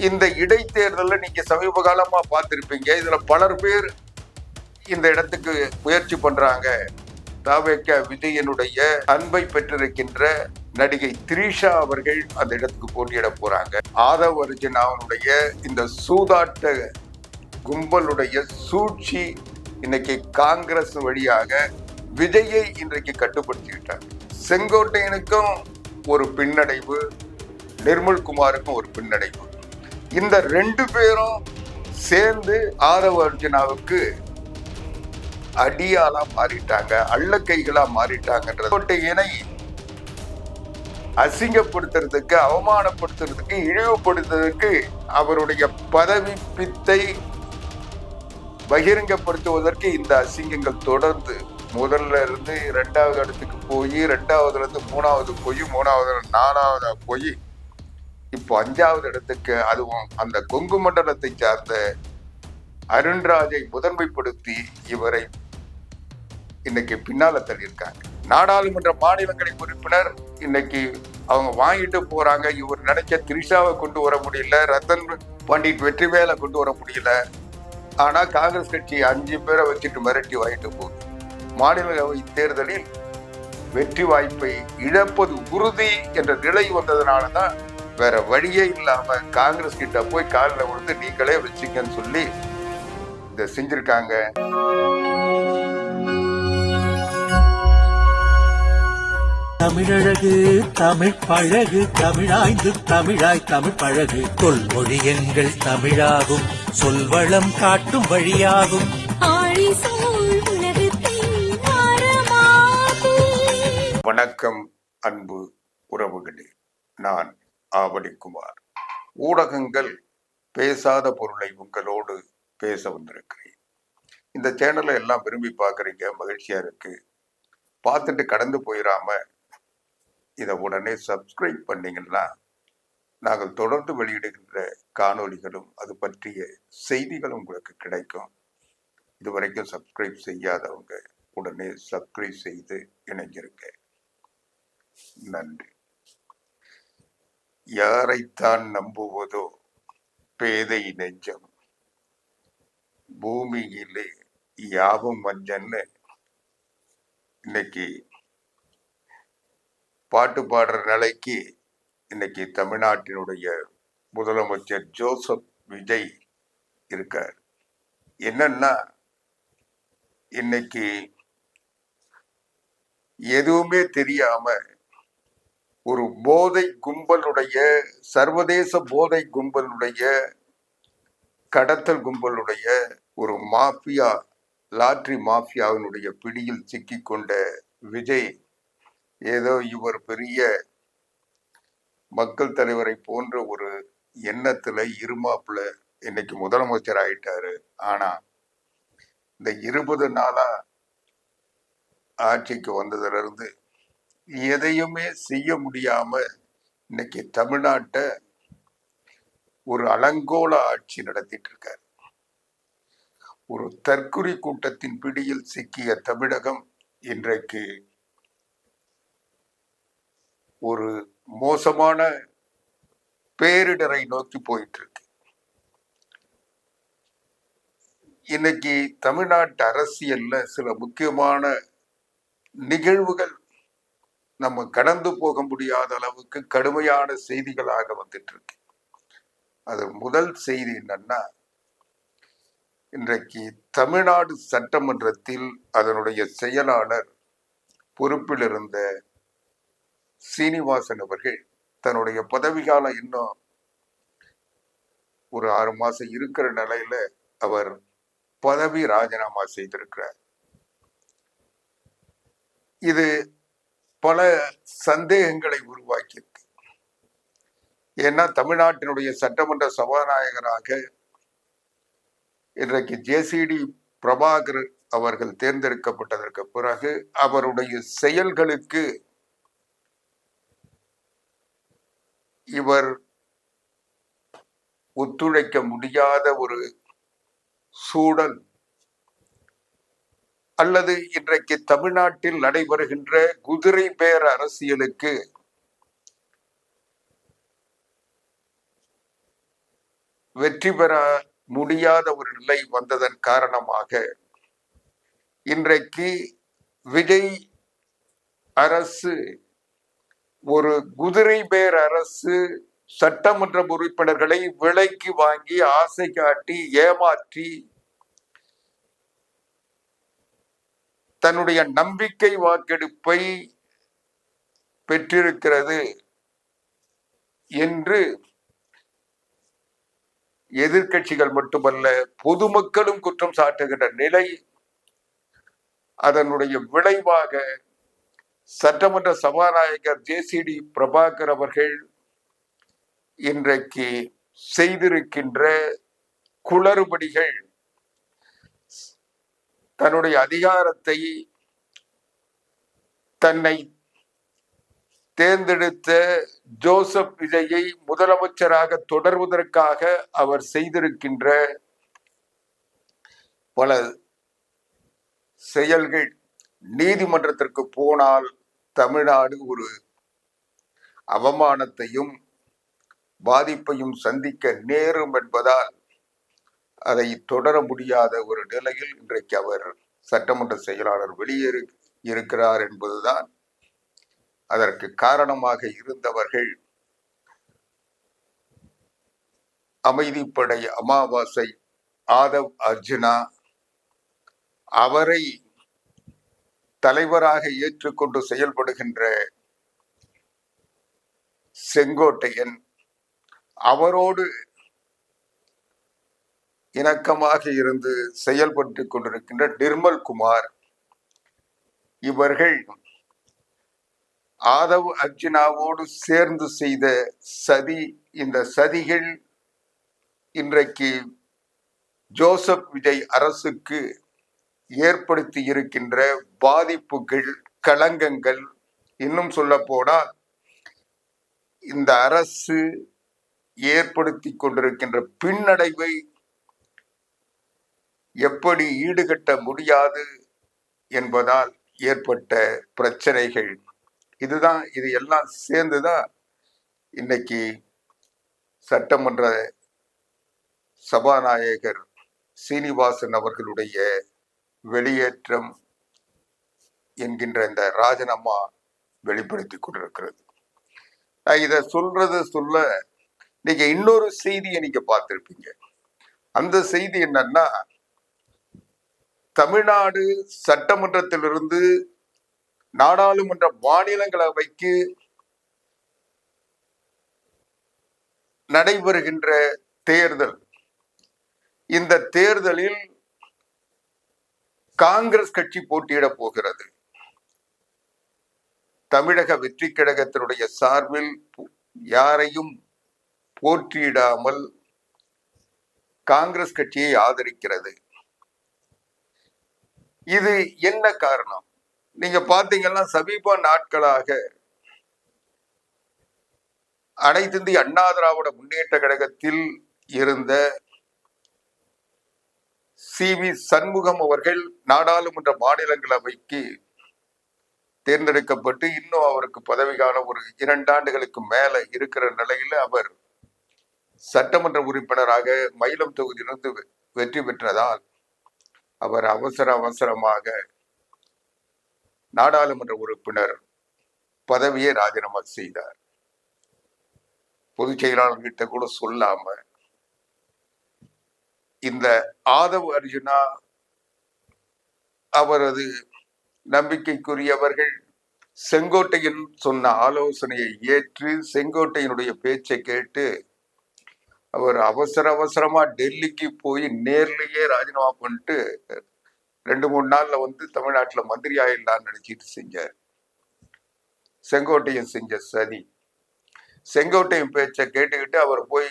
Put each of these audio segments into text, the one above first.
இந்த இடைத்தேர்தலில் நீங்க சமீப காலமா பார்த்திருப்பீங்க. இதுல பலர் பேர் இந்த இடத்துக்கு முயற்சி பண்றாங்க. தாவேக விஜயனுடைய அன்பை பெற்றிருக்கின்ற நடிகை திரிஷா அவர்கள் அந்த இடத்துக்கு போட்டியிட போறாங்க. ஆதவ் அர்ஜுன் அவனுடைய இந்த சூதாட்ட கும்பலுடைய சூழ்ச்சி இன்னைக்கு காங்கிரஸ் வழியாக விஜயை இன்றைக்கு கட்டுப்படுத்திவிட்டார். செங்கோட்டையனுக்கும் ஒரு பின்னடைவு, நிர்மல்குமாருக்கும் ஒரு பின்னடைவு. இந்த ரெண்டு பேரும் சேர்ந்து ஆதவ அர்ஜுனாவுக்கு அடியாளா மாறிட்டாங்க, அள்ளக்கைகளா மாறிட்டாங்கன்ற செங்கோட்டையனை அசிங்கப்படுத்துறதுக்கு, அவமானப்படுத்துறதுக்கு, இழிவுபடுத்துறதுக்கு, அவருடைய பதவி பித்தை பகிரங்கப்படுத்துவதற்கு இந்த அசிங்கங்கள் தொடர்ந்து முதல்ல இருந்து 2வது இடத்துக்கு போய், 2வதுல இருந்து 3வது போய், 3வதுல 4வதா போய், இப்போ 5வது இடத்துக்கு, அதுவும் அந்த கொங்கு மண்டலத்தை சார்ந்த அருண்ராஜை முதன்மைப்படுத்தி இவரை இன்னைக்கு பின்னால தள்ளியிருக்காங்க. நாடாளுமன்ற மாநிலங்களை உறுப்பினர் இன்னைக்கு அவங்க வாங்கிட்டு போறாங்க. இவர் நினைச்ச திரிஷாவை கொண்டு வர முடியல, ரத்தன் பண்டிட் வெற்றிவேலை கொண்டு வர முடியல. ஆனா காங்கிரஸ் கட்சி 5 பேரை வச்சுட்டு மிரட்டி வாங்கிட்டு போகுது. மாநிலங்களவை தேர்தலில் வெற்றி வாய்ப்பை இழப்பது உறுதி என்ற நிலை வந்ததுனாலதான் வேற வழியே இல்லாம காங்கிரஸ் கிட்ட போய் காலில் விழுந்து நீங்களே வச்சுக்கன்னு சொல்லி இதை செஞ்சிருக்காங்க. தமிழழகு தமிழ் பழகு, தமிழாய்ந்து தமிழாய் தமிழ் பழகு, தொல்மொழி எங்கள் தமிழாகும், சொல்வளம் காட்டும் வழியாகும். வணக்கம் அன்பு உறவுகளே, நான் ஆவடிக்குமார். ஊடகங்கள் பேசாத பொருளை உங்களோடு பேச வந்திருக்கிறேன். இந்த சேனலை எல்லாம் விரும்பி பார்க்குறீங்க, மகிழ்ச்சியா இருக்கு. பார்த்துட்டு கடந்து போயிடாம இதை உடனே சப்ஸ்கிரைப் பண்ணீங்கன்னா நாங்கள் தொடர்ந்து வெளியிடுகின்ற காணொளிகளும் அது பற்றிய செய்திகளும் உங்களுக்கு கிடைக்கும். இதுவரைக்கும் சப்ஸ்கிரைப் செய்யாதவங்க உடனே சப்ஸ்கிரைப் செய்து இணைஞ்சிருங்க. நன்றி. யாரைத்தான் நம்புவதோ பேதை நெஞ்சம், பூமியிலே யாவும் மஞ்சன்னு இன்னைக்கு பாட்டு பாடுற நிலைக்கு இன்னைக்கு தமிழ்நாட்டினுடைய முதலமைச்சர் ஜோசப் விஜய் இருக்கார். என்னன்னா, இன்னைக்கு எதுவுமே தெரியாம ஒரு போதை கும்பலுடைய, சர்வதேச போதை கும்பலுடைய, கடத்தல் கும்பலுடைய ஒரு மாஃபியா, லாட்ரி மாஃபியாவினுடைய பிடியில் சிக்கிக்கொண்ட விஜய் ஏதோ இவர் பெரிய மக்கள் தலைவரை போன்ற ஒரு எண்ணத்துல இருமாப்புல இன்னைக்கு முதலமைச்சர் ஆயிட்டாரு. ஆனா இந்த 20 நாளா ஆட்சிக்கு வந்ததுல இருந்து எதையுமே செய்ய முடியாம இன்னைக்கு தமிழ்நாட்டை ஒரு அலங்கோல ஆட்சி நடத்திட்டு இருக்காரு. ஒரு தற்குறி கூட்டத்தின் பிடியில் சிக்கிய தமிழகம் இன்றைக்கு ஒரு மோசமான பேரிடரை நோக்கி போயிட்டு இருக்கு. இன்னைக்கு தமிழ்நாட்டு அரசியல்ல சில முக்கியமான நிகழ்வுகள் நம்ம கடந்து போக முடியாத அளவுக்கு கடுமையான செய்திகளாக வந்துட்டு இருக்கு. அது முதல் செய்தி என்னன்னா, இன்றைக்கு தமிழ்நாடு சட்டமன்றத்தில் அதனுடைய செயலாளர் பொறுப்பில் இருந்த சீனிவாசன் அவர்கள் தன்னுடைய பதவிகாலம் இன்னும் ஒரு 6 மாசம் இருக்கிற நிலையில அவர் பதவி ராஜினாமா செய்திருக்கிறார். இது பல சந்தேகங்களை உருவாக்கியிருக்கு. ஏன்னா தமிழ்நாட்டினுடைய சட்டமன்ற சபாநாயகராக இன்றைக்கு ஜேசிடி பிரபாகர் அவர்கள் தேர்ந்தெடுக்கப்பட்டதற்கு பிறகு அவருடைய செயல்களுக்கு இவர் ஒத்துழைக்க முடியாத ஒரு சூழல், அல்லது இன்றைக்கு தமிழ்நாட்டில் நடைபெறுகின்ற குதிரை பேர அரசியலுக்கு வெற்றி பெற முடியாத ஒரு நிலை வந்ததன் காரணமாக இன்றைக்கு விஜய் அரசு ஒரு குதிரை பேர் அரசு, சட்டமன்ற உறுப்பினர்களை விலைக்கு வாங்கி ஆசை காட்டி ஏமாற்றி தன்னுடைய நம்பிக்கை வாக்கெடுப்பை பெற்றிருக்கிறது என்று எதிர்க்கட்சிகள் மட்டுமல்ல பொதுமக்களும் குற்றம் சாட்டுகின்ற நிலை, அதனுடைய விளைவாக சட்டமன்ற சபாநாயகர் ஜே.சி.டி. பிரபாகர் அவர்கள் இன்றைக்கு செய்திருக்கின்ற குளறுபடிகள் தன்னுடைய அதிகாரத்தை தன்னை தேர்ந்தெடுத்த ஜோசப் விஜயை முதலமைச்சராக தொடர்வதற்காக அவர் செய்திருக்கின்ற பல செயல்கள் நீதிமன்றத்திற்கு போனால் தமிழ்நாடு ஒரு அவமானத்தையும் பாதிப்பையும் சந்திக்க நேரும் என்பதால் அதை தொடர முடியாத ஒரு நிலையில் இன்றைக்கு அவர் சட்டமன்ற செயலாளர் வெளியேறி இருக்கிறார் என்பதுதான் அதற்கு காரணமாக இருந்தவர்கள் அமைதிப்படை அமாவாசை ஆதவ் அர்ஜுனா, அவரை தலைவராக ஏற்றுக்கொண்டு செயல்படுகின்ற செங்கோட்டையன், அவரோடு இணக்கமாக இருந்து செயல்பட்டு கொண்டிருக்கின்ற நிர்மல் குமார், இவர்கள் ஆதவ் அர்ஜுனாவோடு சேர்ந்து செய்த சதி. இந்த சதிகள் இன்றைக்கு ஜோசப் விஜய் அரசுக்கு ஏற்படுத்தி இருக்கின்ற பாதிப்புகள், களங்கங்கள், இன்னும் சொல்ல போனால் இந்த அரசு ஏற்படுத்தி கொண்டிருக்கின்ற பின்னடைவை எப்படி ஈடுகட்ட முடியாது என்பதால் ஏற்பட்ட பிரச்சனைகள். இது எல்லாம் சேர்ந்துதான் இன்னைக்கு சட்டமன்ற சபாநாயகர் சீனிவாசன் அவர்களுடைய வெளியேற்றம் என்கின்ற இந்த ராஜினாமா வெளிப்படுத்தி கொண்டிருக்கிறது. இதை சொல்ல நீங்க இன்னொரு செய்தியை நீங்க பார்த்திருப்பீங்க. அந்த செய்தி என்னன்னா, தமிழ்நாடு சட்டமன்றத்திலிருந்து நாடாளுமன்ற மாநிலங்களவைக்கு நடைபெறுகின்ற தேர்தல். இந்த தேர்தலில் காங்கிரஸ் கட்சி போட்டியிட போகிறது. தமிழக வெற்றி கழகத்தினுடைய சார்பில் யாரையும் போட்டியிடாமல் காங்கிரஸ் கட்சியை ஆதரிக்கிறது. இது என்ன காரணம்? நீங்க பாத்தீங்கன்னா சமீப நாட்களாக அனைத்து இந்திய அண்ணா திராவிட முன்னேற்ற கழகத்தில் இருந்த சி.வி. சண்முகம் அவர்கள் நாடாளுமன்ற மாநிலங்களவைக்கு தேர்ந்தெடுக்கப்பட்டு இன்னும் அவருக்கு பதவிக்கான ஒரு 2 ஆண்டுகளுக்கு மேல இருக்கிற நிலையில அவர் சட்டமன்ற உறுப்பினராக மயிலம் தொகுதியிலிருந்து வெற்றி பெற்றதால் அவர் அவசரமாக நாடாளுமன்ற உறுப்பினர் பதவியை ராஜினாமா செய்தார். பொதுச் செயலாளர்கிட்ட கூட சொல்லாம. இந்த ஆதவ் அர்ஜுனா அவரது நம்பிக்கைக்குரியவர்கள் செங்கோட்டையன் சொன்ன ஆலோசனையை ஏற்று செங்கோட்டையனுடைய பேச்சை கேட்டு அவர் அவசரமா டெல்லிக்கு போய் நேர்லயே ராஜினாமா பண்ணிட்டு 2-3 நாள்ல தமிழ்நாட்டுல மந்திரி ஆயிடலான்னு நினைச்சிட்டு செஞ்சார். செங்கோட்டையன் செஞ்ச சதி. செங்கோட்டையன் பேச்சை கேட்டுக்கிட்டு அவர் போய்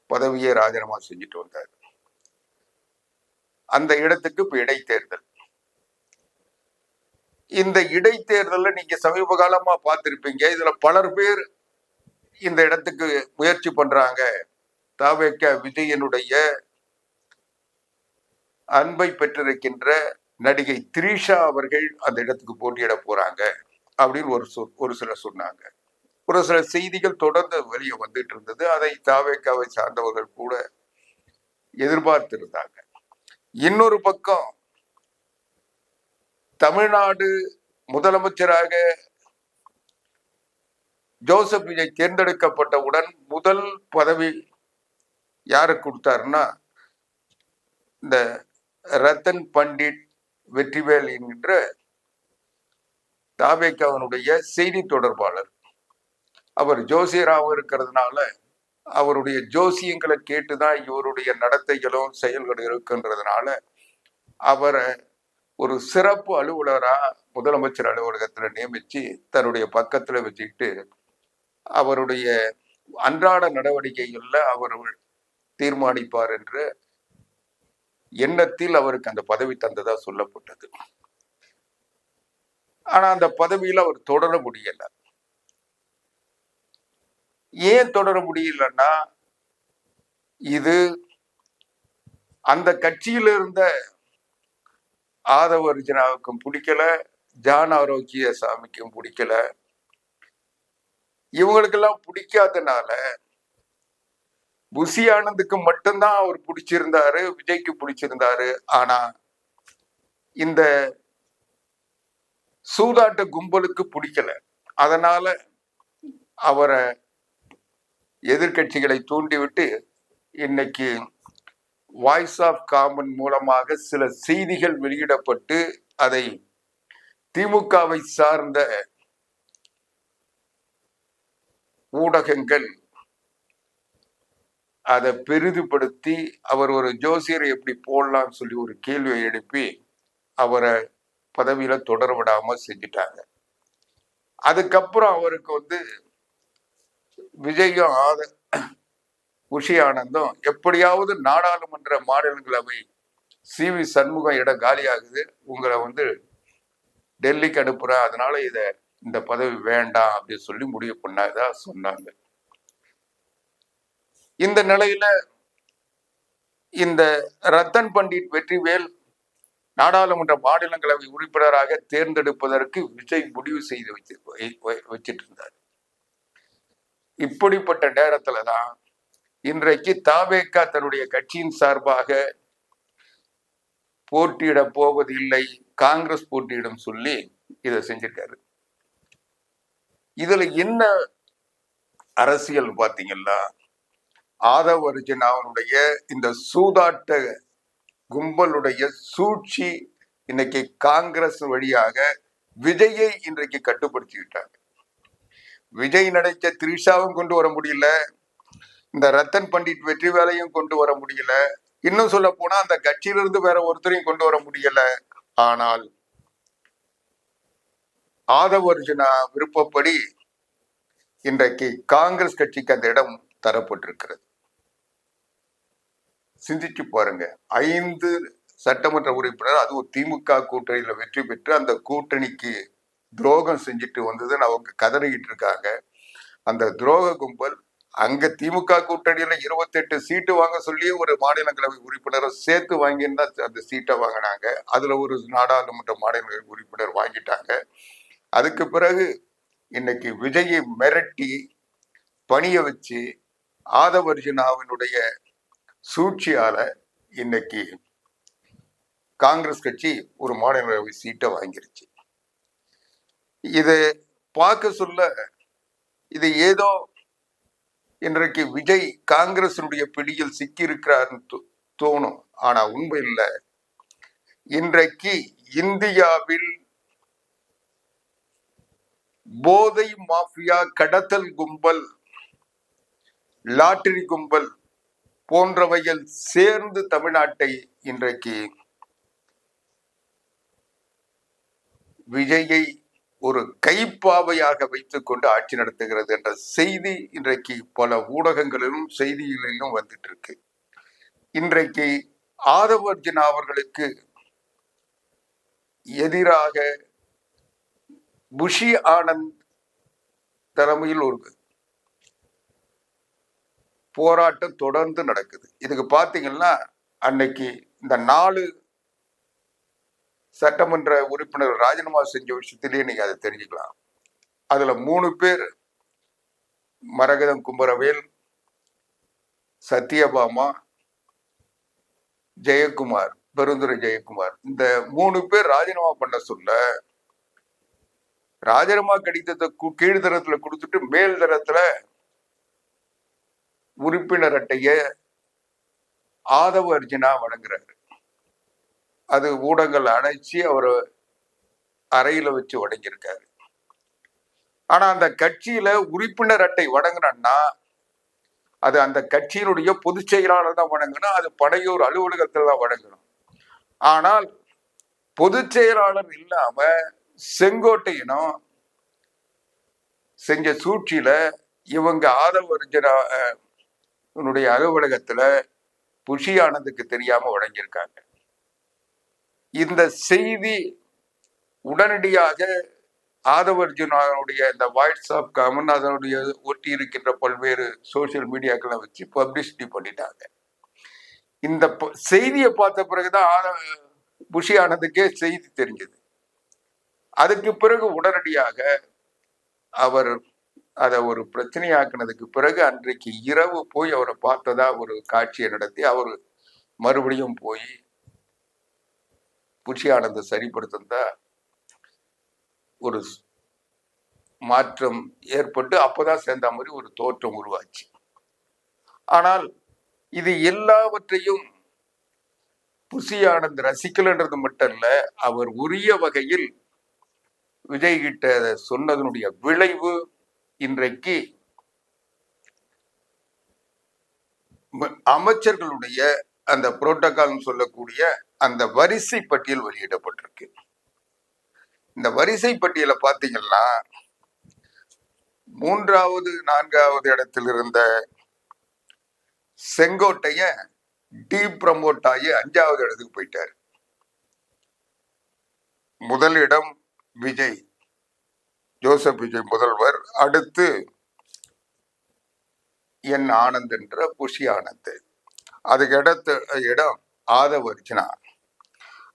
பதவியை ராஜினாமா செஞ்சுட்டு வந்தார். அந்த இடத்துக்கு இப்ப இடைத்தேர்தல். இந்த இடைத்தேர்தல்ல நீங்க சமீப காலமா பார்த்திருப்பீங்க. இதுல பலர் பேர் இந்த இடத்துக்கு முயற்சி பண்றாங்க. தாவேக விஜயனுடைய அன்பை பெற்றிருக்கின்ற நடிகை திரிஷா அவர்கள் அந்த இடத்துக்கு போட்டியிட போறாங்க அப்படின்னு ஒரு சிலர் சொன்னாங்க. ஒரு சில செய்திகள் தொடர்ந்து வெளியே வந்துட்டு இருந்தது. அதை தாவேக்காவை சார்ந்தவர்கள் கூட எதிர்பார்த்திருந்தாங்க. இன்னொரு பக்கம் தமிழ்நாடு முதலமைச்சராக ஜோசப் விஜய் தேர்ந்தெடுக்கப்பட்டவுடன் முதல் பதவி யாருக்கு கொடுத்தாருன்னா இந்த ரத்தன் பண்டிட் வெற்றிவேல் என்கின்ற தாவேக்காவினுடைய செய்தி தொடர்பாளர். அவர் ஜோசியராகவும் இருக்கிறதுனால அவருடைய ஜோசியங்களை கேட்டுதான் இவருடைய நடத்தைகளும் செயல்களும் இருக்குன்றதுனால அவரை ஒரு சிறப்பு அலுவலரா முதலமைச்சர் அலுவலகத்துல நியமிச்சு தன்னுடைய பக்கத்துல வச்சுக்கிட்டு அவருடைய அன்றாட நடவடிக்கைகள்ல அவர் தீர்மானிப்பார் என்ற எண்ணத்தில் அவருக்கு அந்த பதவி தந்ததா சொல்லப்பட்டது. ஆனா அந்த பதவியில அவர் தொடர முடியல. ஏன் தொடர முடியலன்னா, இது அந்த கட்சியில இருந்த ஆதவ அர்ஜுனாவுக்கும் பிடிக்கல, ஜான் ஆரோக்கியசாமிக்கும் பிடிக்கல. இவங்களுக்கெல்லாம் பிடிக்காதனால புஷி ஆனந்துக்கு மட்டும்தான் அவர் பிடிச்சிருந்தாரு, விஜய்க்கு பிடிச்சிருந்தாரு. ஆனா இந்த சூதாட்ட கும்பலுக்கு பிடிக்கல. அதனால அவரை எதிர்கட்சிகளை தூண்டிவிட்டு இன்னைக்கு வாய்ஸ் ஆஃப் காமன் மூலமாக சில செய்திகள் வெளியிடப்பட்டு அதை திமுகவை சார்ந்த ஊடகங்கள் அதை பெரிதுபடுத்தி அவர் ஒரு ஜோசியரை எப்படி போடலாம்னு சொல்லி ஒரு கேள்வியை எழுப்பி அவரை பதவியில தொடர விடாம செஞ்சிட்டாங்க. அதுக்கப்புறம் அவருக்கு விஜயும் புஷி ஆனந்தும் எப்படியாவது நாடாளுமன்ற மாநிலங்களவை CV சண்முகம் இடம் காலியாகுது, உங்களை டெல்லிக்கு அனுப்புறேன், அதனால இந்த பதவி வேண்டாம் அப்படின்னு சொல்லி முடிவு பண்ணாதா சொன்னாங்க. இந்த நிலையில இந்த ரத்தன் பண்டிட் வெற்றிவேல் நாடாளுமன்ற மாநிலங்களவை உறுப்பினராக தேர்ந்தெடுப்பதற்கு விஜய் முடிவு செய்து வச்சிட்டு இருந்தார். இப்படிப்பட்ட நேரத்துலதான் இன்றைக்கு தாவேகா தன்னுடைய கட்சியின் சார்பாக போட்டியிட போவது இல்லை, காங்கிரஸ் போட்டியிடும் சொல்லி இதை செஞ்சிருக்காரு. இதுல என்ன அரசியல் பாத்தீங்கன்னா, ஆதவ அர்ஜுனாவுடைய இந்த சூதாட்ட கும்பலுடைய சூழ்ச்சி இன்னைக்கு காங்கிரஸ் வழியாக விஜயை இன்றைக்கு கட்டுப்படுத்திவிட்டாங்க. விஜய் நடிச்ச திரிஷாவும் கொண்டு வர முடியல, இந்த ரத்தன் பண்டிட் வெற்றிவேலையும் கொண்டு வர முடியல, இன்னும் சொல்ல போனா அந்த கட்சியிலிருந்து வேற ஒருத்தரையும் கொண்டு வர முடியல. ஆனால் ஆதவ அர்ஜுனா விருப்பப்படி இன்றைக்கு காங்கிரஸ் கட்சிக்கு அந்த இடம் தரப்பட்டிருக்கிறது. சிந்திச்சு பாருங்க, 5 சட்டமன்ற உறுப்பினர், அதுவும் திமுக கூட்டணியில வெற்றி பெற்று அந்த கூட்டணிக்கு துரோகம் செஞ்சுட்டு வந்ததுன்னு அவங்க கதறிக்கிட்டு இருக்காங்க. அந்த துரோக கும்பல் அங்க திமுக கூட்டணியில 28 சீட்டு வாங்க சொல்லி ஒரு மாநிலங்களவை உறுப்பினரை சேர்த்து வாங்கியிருந்தா அந்த சீட்டை வாங்கினாங்க. அதுல ஒரு நாடாளுமன்ற மாநிலங்களவை உறுப்பினர் வாங்கிட்டாங்க. அதுக்கு பிறகு இன்னைக்கு விஜயை மிரட்டி பணிய வச்சு ஆதவ அர்ஜுனாவினுடைய சூழ்ச்சியால இன்னைக்கு காங்கிரஸ் கட்சி ஒரு மாநிலங்களவை சீட்டை வாங்கிருச்சு. இது பார்க்க சொல்ல இது ஏதோ இன்றைக்கு விஜய் காங்கிரசினுடைய பிடியில் சிக்கி இருக்கிறார்னு தோணும். ஆனா உண்மை இல்லை. இன்றைக்கு இந்தியாவில் போதை மாஃபியா, கடத்தல் கும்பல், லாட்டரி கும்பல் போன்றவைகள் சேர்ந்து தமிழ்நாட்டை இன்றைக்கு விஜயை ஒரு கைப்பாவையாக வைத்துக் கொண்டு ஆட்சி நடத்துகிறது என்ற செய்தி இன்றைக்கு பல ஊடகங்களிலும் செய்திகளிலும் வந்துட்டு இருக்கு. இன்றைக்கு ஆதவ அர்ஜுனா அவர்களுக்கு எதிராக புஷி ஆனந்த் தலைமையில் ஒரு போராட்டம் தொடர்ந்து நடக்குது. இதுக்கு பாத்தீங்கன்னா அன்னைக்கு இந்த 4 சட்டமன்ற உறுப்பினர் ராஜினாமா செஞ்ச விஷயத்திலேயே நீங்க அதை தெரிஞ்சுக்கலாம். அதுல 3 பேர் மரகதம் குமரவேல், சத்யபாமா, ஜெயக்குமார், பெருந்துறை ஜெயக்குமார், இந்த 3 பேர் ராஜினாமா பண்ண சொல்ல ராஜினாமா கடிதத்தை கீழ்தரத்துல கொடுத்துட்டு மேல் தரத்துல உறுப்பினர் அட்டைய ஆதவ அர்ஜுனா வழங்குறாரு. அது ஊடகங்கள் அணைச்சி அவர் அறையில வச்சு வழங்கியிருக்காரு. ஆனா அந்த கட்சியில உறுப்பினர் அட்டை வழங்கினா அது அந்த கட்சியினுடைய பொதுச் செயலாளர் தான் வழங்கணும், அது பனையூர் அலுவலகத்தில் தான் வழங்கணும். ஆனால் பொதுச் செயலாளர் இல்லாம செங்கோட்டையனும் செஞ்ச சூழ்ச்சியில இவங்க ஆதவ அர்ஜுனா அலுவலகத்துல புஷி ஆனந்துக்கு தெரியாம வழங்கியிருக்காங்க. இந்த செய்தி உடனடியாக ஆதவ அர்ஜுனாவுடைய இந்த வாட்ஸ்அப் காமன் அதனுடைய ஒட்டி இருக்கின்ற பல்வேறு சோசியல் மீடியாக்களை வச்சு பப்ளிசிட்டி பண்ணிட்டாங்க. இந்த செய்தியை பார்த்த பிறகுதான் புஷி ஆனந்துக்கே செய்தி தெரிஞ்சது. அதுக்கு பிறகு உடனடியாக அவர் அதை ஒரு பிரச்சனையாக்குனதுக்கு பிறகு அன்றைக்கு இரவு போய் அவரை பார்த்ததா ஒரு காட்சியை நடத்தி அவர் மறுபடியும் போய் புஷி ஆனந்தை சரிப்படுத்தா ஒரு மாற்றம் ஏற்பட்டு அப்பதான் சேர்ந்த மாதிரி ஒரு தோற்றம் உருவாச்சு. ஆனால் இது எல்லாவற்றையும் புஷி ஆனந்த் ரசிக்கலன்றது மட்டும் இல்ல, அவர் உரிய வகையில் விஜய் கிட்ட சொன்னதனுடைய விளைவு இன்றைக்கு அமைச்சர்களுடைய அந்த புரோட்டோகால் சொல்லக்கூடிய அந்த வரிசை பட்டியல் வெளியிடப்பட்டிருக்கு. இந்த வரிசை பட்டியலை பார்த்தீங்கன்னா 3வது 4வது இடத்தில் இருந்த செங்கோட்டையன் ப்ரமோட் ஆகி 5வது இடத்துக்கு போயிட்டார். முதலிடம் விஜய், ஜோசப் விஜய் முதல்வர், அடுத்து என் ஆனந்த் என்ற புஷி ஆனந்த், அதுக்கு இடம் ஆதவ அர்ஜுனா.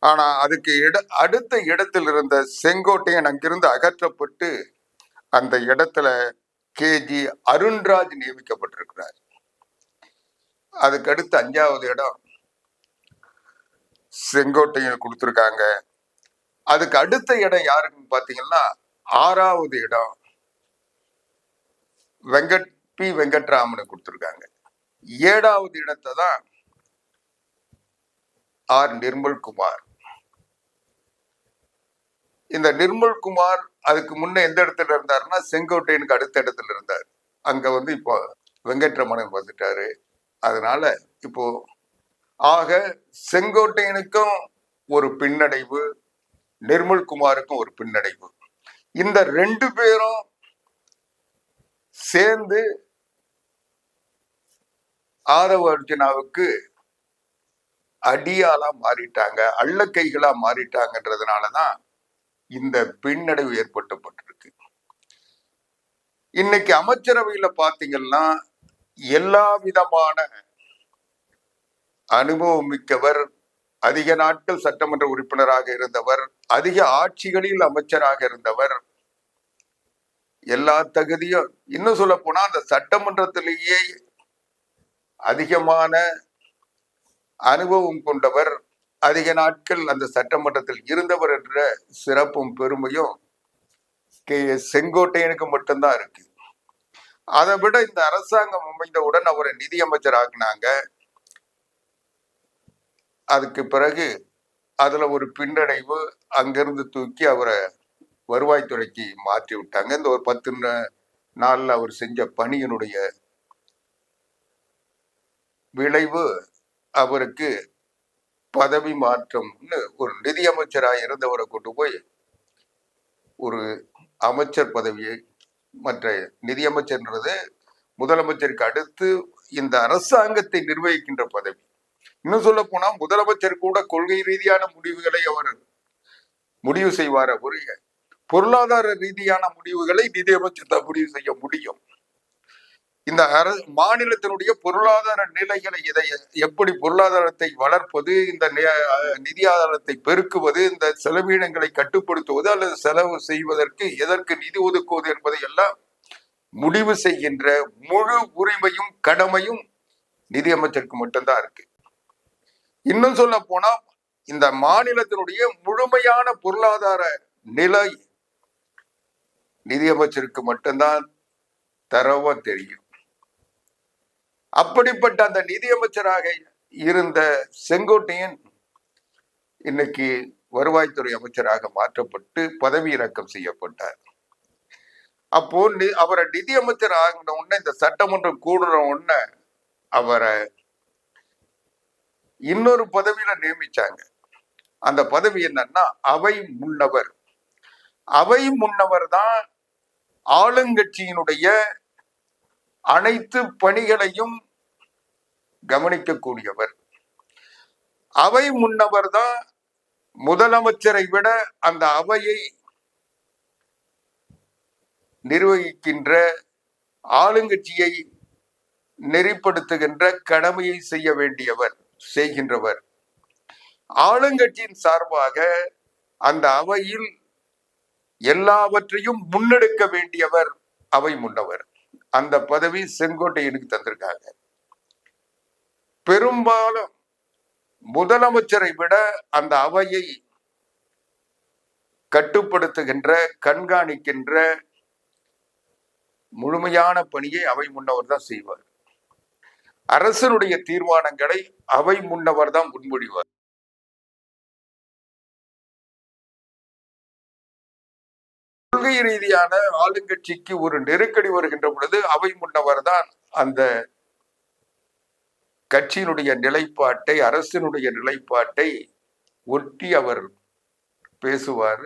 ஆனா அதுக்கு அடுத்த இடத்தில் இருந்த செங்கோட்டையன் அங்கிருந்து அகற்றப்பட்டு அந்த இடத்துல கேஜி அருண்ராஜ் நியமிக்கப்பட்டிருக்கிறார். அதுக்கு அடுத்து 5வது இடம் செங்கோட்டையன் கொடுத்திருக்காங்க. அதுக்கு அடுத்த இடம் யாருக்குன்னு பாத்தீங்கன்னா 6வது இடம் வெங்கட்ராமனு கொடுத்திருக்காங்க. 7வது இடத்தை தான் நிர்மல்குமார். இந்த நிர்மல்குமார் அதுக்கு முன்ன எந்த இடத்துல இருந்தாருன்னா செங்கோட்டையனுக்கு அடுத்த இடத்துல இருந்தார். அங்க இப்போ வெங்கட்ரமணன் வந்துட்டாரு. அதனால இப்போ செங்கோட்டையனுக்கும் ஒரு பின்னடைவு, நிர்மல்குமாருக்கும் ஒரு பின்னடைவு. இந்த 2 பேரும் சேர்ந்து ஆதவ அர்ஜுனாவுக்கு அடியாளா மாறிட்டாங்க, அள்ளக்கைகளா மாறிட்டாங்கன்றதுனாலதான் இந்த பின்னடைவு ஏற்பட்டுப்பட்டிருக்கு. இன்னைக்கு அமைச்சரவையில பாத்தீங்கன்னா எல்லா விதமான அனுபவம் மிக்கவர், அதிக நாட்கள் சட்டமன்ற உறுப்பினராக இருந்தவர், அதிக ஆட்சிகளில் அமைச்சராக இருந்தவர், எல்லா தகுதியும், இன்னும் சொல்ல போனா அந்த சட்டமன்றத்திலேயே அதிகமான அனுபவம் கொண்டவர், அதிக நாட்கள் அந்த சட்டமன்றத்தில் இருந்தவர் என்ற சிறப்பும் பெருமையும் செங்கோட்டையனுக்கு மட்டும்தான் இருக்கு. அதை விட இந்த அரசாங்கம் அமைந்தவுடன் அவரை நிதியமைச்சர் ஆக்கினாங்க. அதுக்கு பிறகு அதுல ஒரு பின்னடைவு, அங்கிருந்து தூக்கி அவரை வருவாய்த்துறைக்கு மாற்றி விட்டாங்க. இந்த ஒரு 10 நாள்ல அவர் செஞ்ச பணியினுடைய விளைவு அவருக்கு பதவி மாற்றம்னு ஒரு நிதியமைச்சராக இருந்தவரை கொண்டு போய் ஒரு அமைச்சர் பதவியை, மற்ற நிதியமைச்சர்ன்றது முதலமைச்சருக்கு அடுத்து இந்த அரசாங்கத்தை நிர்வகிக்கின்ற பதவி. இன்னும் சொல்ல போனா முதலமைச்சர் கூட கொள்கை ரீதியான முடிவுகளை அவர் முடிவு செய்வார். ஒரு பொருளாதார ரீதியான முடிவுகளை நிதியமைச்சர் தான் முடிவு செய்ய முடியும். இந்த மாநிலத்தினுடைய பொருளாதார நிலைகளை, இதை எப்படி பொருளாதாரத்தை வளர்ப்பது, இந்த நிதி ஆதாரத்தை பெருக்குவது, இந்த செலவினங்களை கட்டுப்படுத்துவது அல்லது செலவு செய்வதற்கு எதற்கு நிதி ஒதுக்குவது என்பதை எல்லாம் முடிவு செய்கின்ற முழு உரிமையும் கடமையும் நிதியமைச்சருக்கு மட்டும்தான் இருக்கு. இன்னும் சொல்ல போனா இந்த மாநிலத்தினுடைய முழுமையான பொருளாதார நிலை நிதியமைச்சருக்கு மட்டும்தான் தரவா தெரியும். அப்படிப்பட்ட அந்த நிதியமைச்சராக இருந்த செங்கோட்டையன் இன்னைக்கு வருவாய்த்துறை அமைச்சராக மாற்றப்பட்டு பதவி இறக்கம் செய்யப்பட்டார். அப்போ அவரை நிதியமைச்சர் ஆகின உடனே, இந்த சட்டமன்றம் கூடுற உடனே அவரை இன்னொரு பதவியில நியமிச்சாங்க. அந்த பதவி என்னன்னா அவை முன்னவர். அவை முன்னவர் தான் ஆளுங்கட்சியினுடைய அனைத்து பணிகளையும் கவனிக்கக்கூடியவர். அவை முன்னவர் தான் முதலமைச்சரை விட அந்த அவையை நிர்வகிக்கின்ற, ஆளுங்கட்சியை நெறிப்படுத்துகின்ற கடமையை செய்ய வேண்டியவர், செய்கின்றவர். ஆளுங்கட்சியின் சார்பாக அந்த அவையில் எல்லாவற்றையும் முன்னெடுக்க வேண்டியவர் அவை முன்னவர். அந்த பதவி செங்கோட்டையனுக்கு தந்திருக்காங்க. பெரும்பாலும் முதலமைச்சரை விட அந்த அவையை கட்டுப்படுத்துகின்ற, கண்காணிக்கின்ற முழுமையான பணியை அவை முன்னவர் தான் செய்வார். அரசனுடைய தீர்மானங்களை அவை முன்னவர் தான் முன்மொழிவார். கொள்கை ரீதியான ஆளுங்கட்சிக்கு ஒரு நெருக்கடி வருகின்ற பொழுது அவை முன்னவர் தான் அந்த கட்சியினுடைய நிலைப்பாட்டை, அரசினுடைய நிலைப்பாட்டை ஒட்டி அவர் பேசுவார்,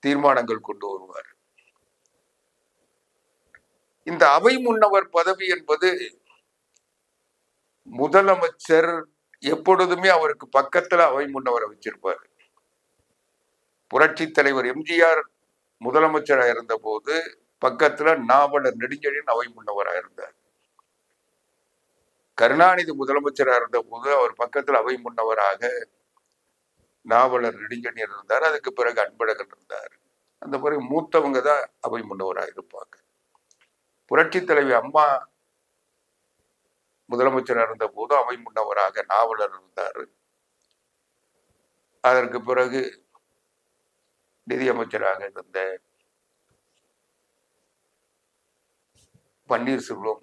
தீர்மானங்கள் கொண்டு வருவார். இந்த அவை முன்னவர் பதவி என்பது முதலமைச்சர் எப்பொழுதுமே அவருக்கு பக்கத்துல அவை முன்னவரை வச்சிருப்பார். புரட்சி தலைவர் எம்ஜிஆர் முதலமைச்சராக இருந்த போது பக்கத்துல நாவலர் நெடுஞ்செழியன் அவை முன்னவராக இருந்தார். கருணாநிதி முதலமைச்சராக இருந்த போது அவர் பக்கத்துல அவை முன்னவராக நாவலர் நெடுஞ்செழியன் இருந்தார். அதுக்கு பிறகு அன்பழகன் இருந்தார். அந்த பிறகு மூத்தவங்க தான் அவை முன்னவராக இருப்பாங்க. புரட்சி தலைவி அம்மா முதலமைச்சராக இருந்த போது அவை முன்னவராக நாவலர் இருந்தார். அதற்கு பிறகு நிதியமைச்சராக இருந்த பன்னீர்செல்வம்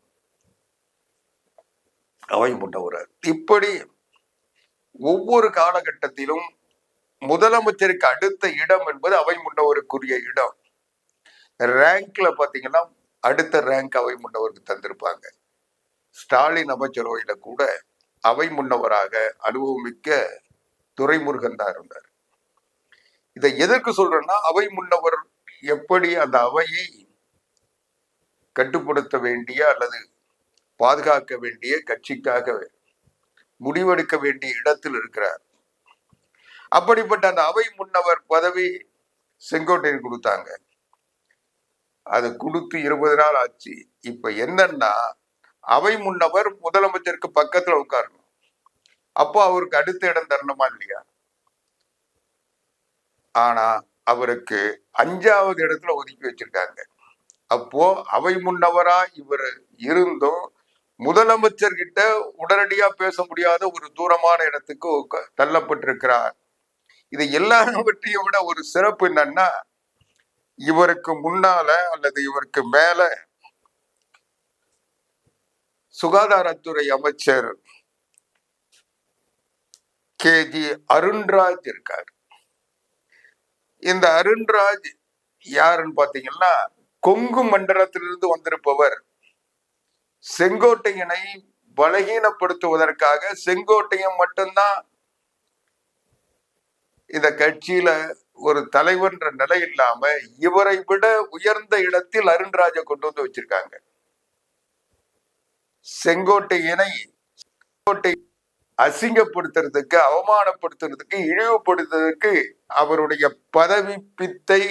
அவை முன்னவரார். இப்படி ஒவ்வொரு காலகட்டத்திலும் முதலமைச்சருக்கு அடுத்த இடம் என்பது அவை முன்னவருக்குரிய இடம். ரேங்க்ல பாத்தீங்கன்னா அடுத்த ரேங்க் அவை முன்னவருக்கு தந்திருப்பாங்க. ஸ்டாலின் அமைச்சரவையில கூட அவை முன்னவராக அனுபவமிக்க துரைமுருகன் தான் இருந்தார். இதை எதற்கு சொல்றேன்னா, அவை முன்னவர் எப்படி அந்த அவையை கட்டுப்படுத்த வேண்டிய அல்லது பாதுகாக்க வேண்டிய, கட்சிக்காக முடிவெடுக்க வேண்டிய இடத்தில் இருக்கிறார். அப்படிப்பட்ட அந்த அவை முன்னவர் பதவி செங்கோட்டையன் கொடுத்தாங்க. அது கொடுத்து 20 நாள் ஆச்சு. இப்ப என்னன்னா, அவை முன்னவர் முதலமைச்சருக்கு பக்கத்துல உட்காரணும். அப்போ அவருக்கு அடுத்த இடம் தரணுமா இல்லையா? ஆனா அவருக்கு 5வது இடத்துல ஒதுக்கி வச்சிருக்காங்க. அப்போ அவை முன்னவரா இவர் இருந்தும் முதலமைச்சர்கிட்ட உடனடியா பேச முடியாத ஒரு தூரமான இடத்துக்கு தள்ளப்பட்டிருக்கிறார். இது எல்லாவற்றையும் விட ஒரு சிறப்பு என்னன்னா, இவருக்கு முன்னால அல்லது இவருக்கு மேல சுகாதாரத்துறை அமைச்சர் KG அருண்ராஜ் இருக்கார். இந்த அருண்ராஜ் யாருன்னு பாத்தீங்கன்னா, கொங்கு மண்டலத்திலிருந்து வந்திருப்பவர். செங்கோட்டையனை பலகீனப்படுத்துவதற்காக செங்கோட்டையன் மட்டும்தான் இந்த கட்சியில ஒரு தலைவர்ன்ற நிலை இல்லாம இவரை விட உயர்ந்த இடத்தில் அருண்ராஜை கொண்டு வந்து வச்சிருக்காங்க. செங்கோட்டையனை அசிங்கப்படுத்துறதுக்கு, அவமானப்படுத்துறதுக்கு, இழிவுபடுத்துறதுக்கு, அவருடைய பதவி பித்தை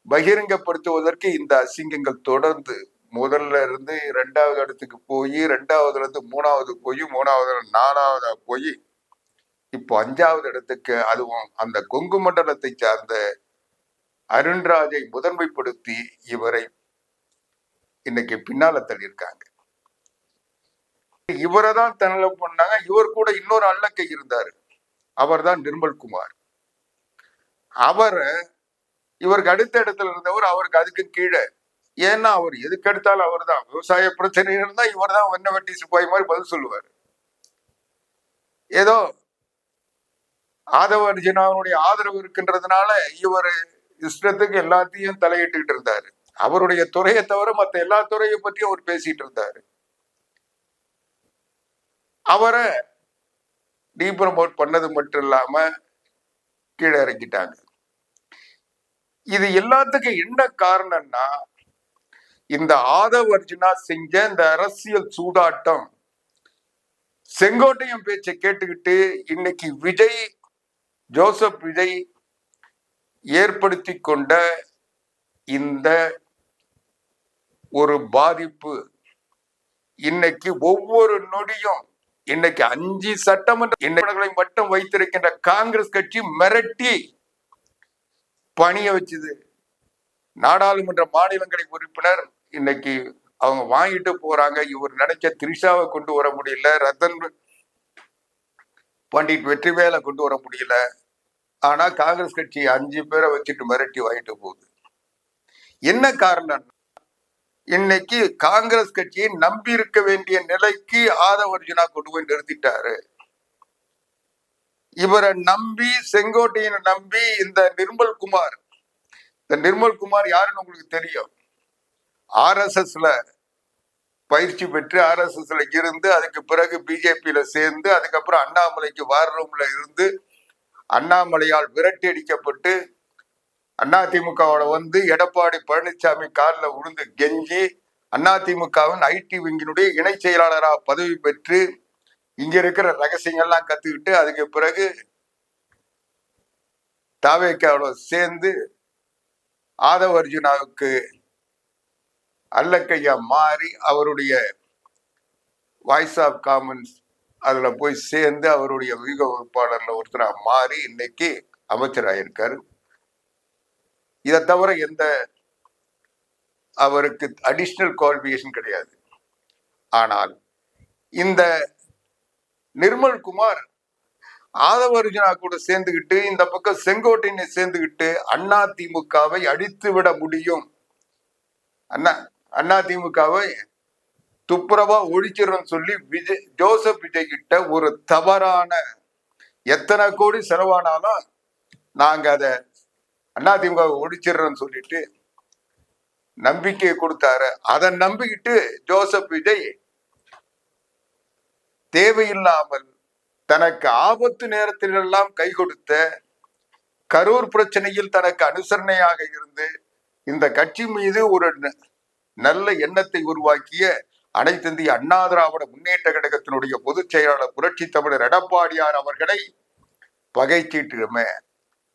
பகிரங்கப்படுத்துவதற்கு இந்த அசிங்கங்கள் தொடர்ந்து முதல்ல இருந்து 2வது இடத்துக்கு போய், 2வதுல இருந்து 3வது போய், 3வதுல 4வதா போய், இப்போ 5வது இடத்துக்கு, அதுவும் அந்த கொங்கு மண்டலத்தை சார்ந்த அருண்ராஜை முதன்மைப்படுத்தி இவரை இன்னைக்கு பின்னால தள்ளியிருக்காங்க. இவரை தான் தன்னில பண்ணாங்க. இவர் கூட இன்னொரு அல்லக்கை இருந்தாரு, அவர் தான் நிர்மல்குமார். அவரை இவருக்கு அடுத்த இடத்துல இருந்தவர் அவருக்கு அதுக்கு கீழே. ஏன்னா அவர் எதுக்கு எடுத்தாலும் அவர் தான், விவசாய பிரச்சனை இருந்தா இவர் தான் வண்ண வெட்டி சிப்பாய் மாதிரி பதில் சொல்லுவார். ஏதோ ஆதவ அர்ஜுனாவுடைய ஆதரவு இருக்கின்றதுனால இவர் இஷ்டத்துக்கு எல்லாத்தையும் தலையிட்டு இருந்தாரு. அவருடைய துறையை தவிர மத்த எல்லா துறையை பற்றியும் அவர் பேசிட்டு இருந்தாரு. அவரை டீப்ரமோட் பண்ணது மட்டும் இல்லாம கீழே இறக்கிட்டாங்க. இது எல்லாத்துக்கும் என்ன காரணம்னா, இந்த ஆதவ அர்ஜுனா செஞ்ச இந்த அரசியல் சூதாட்டம், செங்கோட்டையன் பேச்சை கேட்டுக்கிட்டு இன்னைக்கு ஜோசப் விஜய் ஏற்படுத்தி கொண்ட இந்த ஒரு பாதிப்பு, இன்னைக்கு ஒவ்வொரு நொடியும் இன்னைக்கு 5 சட்டமன்ற மட்டும் வைத்திருக்கின்ற காங்கிரஸ் கட்சி மிரட்டி பணிய வச்சுது. நாடாளுமன்ற மாநிலங்களை உறுப்பினர் இன்னைக்கு அவங்க வாங்கிட்டு போறாங்க. இவர் நினைச்ச திரிஷாவை கொண்டு வர முடியல, ரத்தன் பண்டிட் வெற்றிவேலை கொண்டு வர முடியல. ஆனா காங்கிரஸ் கட்சி 5 பேரை வச்சுட்டு மிரட்டி வாங்கிட்டு போகுது. என்ன காரணம்? இன்னைக்கு காங்கிரஸ் கட்சியை நம்பி இருக்க வேண்டிய நிலைக்கு ஆதவ அர்ஜுனா கொண்டு போய் நிறுத்திட்டாரு. இவரை நம்பி, செங்கோட்டையனை நம்பி இந்த நிர்மல்குமார் யாருன்னு உங்களுக்கு தெரியும். RSSல பயிற்சி பெற்று RSSல இருந்து அதுக்கு பிறகு பிஜேபியில சேர்ந்து அதுக்கப்புறம் அண்ணாமலைக்கு வார் ரூம்ல இருந்து அண்ணாமலையால் விரட்டி அடிக்கப்பட்டு அதிமுகவோட வந்து எடப்பாடி பழனிசாமி காலில் விழுந்து கெஞ்சி அதிமுகவின் ஐடி விங்கினுடைய இணை செயலாளராக பதவி பெற்று இங்க இருக்கிற ரகசியங்கள்லாம் கத்துக்கிட்டு அதுக்கு பிறகு தாவேக்காவோட சேர்ந்து ஆதவ அர்ஜுனாவுக்கு அல்லக்கையா மாறி அவருடைய வாய்ஸ் ஆஃப் காமன்ஸ் அதுல போய் சேர்ந்து அவருடைய வியூக வகுப்பாளர்ல ஒருத்தரா மாறி இன்னைக்கு அமைச்சராயிருக்காரு. இதை தவிர எந்த அவருக்கு அடிஷனல் குவாலிஃபிகேஷன் கிடையாது. ஆனால் இந்த நிர்மல்குமார் ஆதவ அர்ஜுனா கூட சேர்ந்துகிட்டு இந்த பக்கம் செங்கோட்டையனை சேர்ந்துகிட்டு அதிமுகவை அழித்து விட முடியும், அதிமுகவை துப்புரவா ஒழிச்சிடறோம்னு சொல்லி ஜோசப் விஜய் கிட்ட ஒரு தவறான, எத்தனை கோடி செலவானாலும் நாங்க அதை அதிமுக ஒழிச்சிடறோம்னு சொல்லிட்டு நம்பிக்கையை கொடுத்தாரு. அதை நம்பிக்கிட்டு ஜோசப் விஜய் தேவையில்லாமல் தனக்கு ஆபத்து நேரத்தில் எல்லாம் கை கொடுத்த, கரூர் பிரச்சனையில் தனக்கு அனுசரணையாக இருந்து இந்த கட்சி மீது ஒரு நல்ல எண்ணத்தை உருவாக்கிய அனைத்து இந்திய அண்ணா திராவிட முன்னேற்ற கழகத்தினுடைய பொதுச் செயலாளர் புரட்சி தமிழர் எடப்பாடியார் அவர்களை பகைச்சிட்டுமே,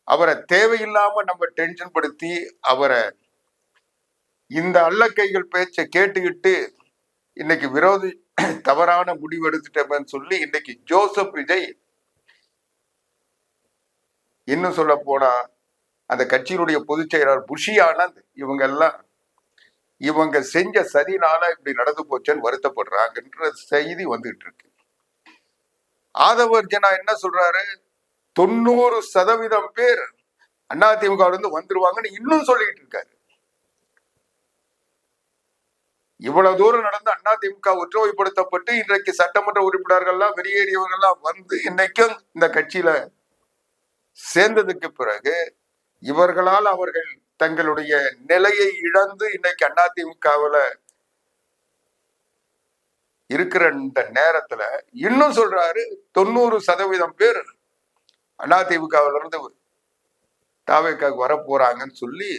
அவரை தேவையில்லாம நம்ம டென்ஷன் படுத்தி அவரை இந்த அல்லக்கைகள் பேச்சை கேட்டுக்கிட்டு இன்னைக்கு விரோதி தவறான முடிவு எடுத்துட்டோம்னு சொல்லி இன்னைக்கு ஜோசப் விஜய், இன்னும் சொல்ல போனா அந்த கட்சியினுடைய பொதுச் செயலாளர் புஷி ஆனந்த் இவங்க செஞ்ச சதினால இப்படி நடந்து போச்சுன்னு வருத்தப்படுறாங்கன்ற செய்தி வந்துகிட்டு இருக்கு. ஆதவ அர்ஜுனா என்ன சொல்றாரு? 90% பேர் அதிமுக இருந்து வந்துருவாங்கன்னு இன்னும் சொல்லிட்டு இருக்காரு. இவ்வளவு தூரம் நடந்து அதிமுக ஒற்றுமைப்படுத்தப்பட்டு இன்றைக்கு சட்டமன்ற உறுப்பினர்கள்லாம் வெளியேறியவர்கள்லாம் வந்து இன்னைக்கும் இந்த கட்சியில சேர்ந்ததுக்கு பிறகு இவர்களால் அவர்கள் தங்களுடைய நிலையை இழந்து இன்னைக்கு அதிமுகவில் இருக்கிற இந்த நேரத்துல இன்னும் சொல்றாரு 90% பேர் அதிமுகவில இருந்து தாவேக்காவுக்கு வர போறாங்கன்னு சொல்லி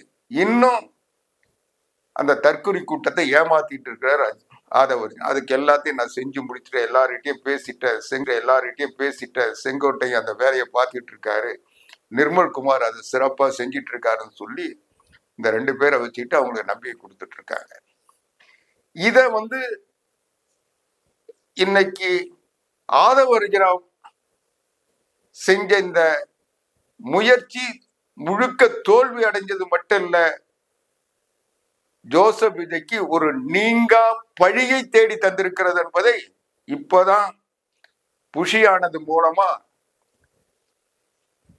இன்னும் அந்த தற்கொலை கூட்டத்தை ஏமாத்திட்டு இருக்கிறார் ஆதவர். அதுக்கு எல்லாத்தையும் நான் செஞ்சு முடிச்சுட்டு எல்லார்கிட்டையும் பேசிட்டேன், செங்கோட்டையன் அந்த வேலையை பார்த்துட்டு இருக்காரு, நிர்மல்குமார் அது சிறப்பா செஞ்சிட்டு இருக்காருன்னு சொல்லி இந்த 2 பேரை வச்சுட்டு அவங்களுக்கு நம்பிக்கை கொடுத்துட்டு இருக்காங்க. இத இன்னைக்கு ஆதவ அர்ஜுனா செஞ்ச இந்த முயற்சி முழுக்க தோல்வி அடைஞ்சது மட்டும் இல்ல, ஜோசப் விஜய்க்கு ஒரு நீங்கா பழியை தேடி தந்திருக்கிறது என்பதை இப்பதான் புஷியானது மூலமா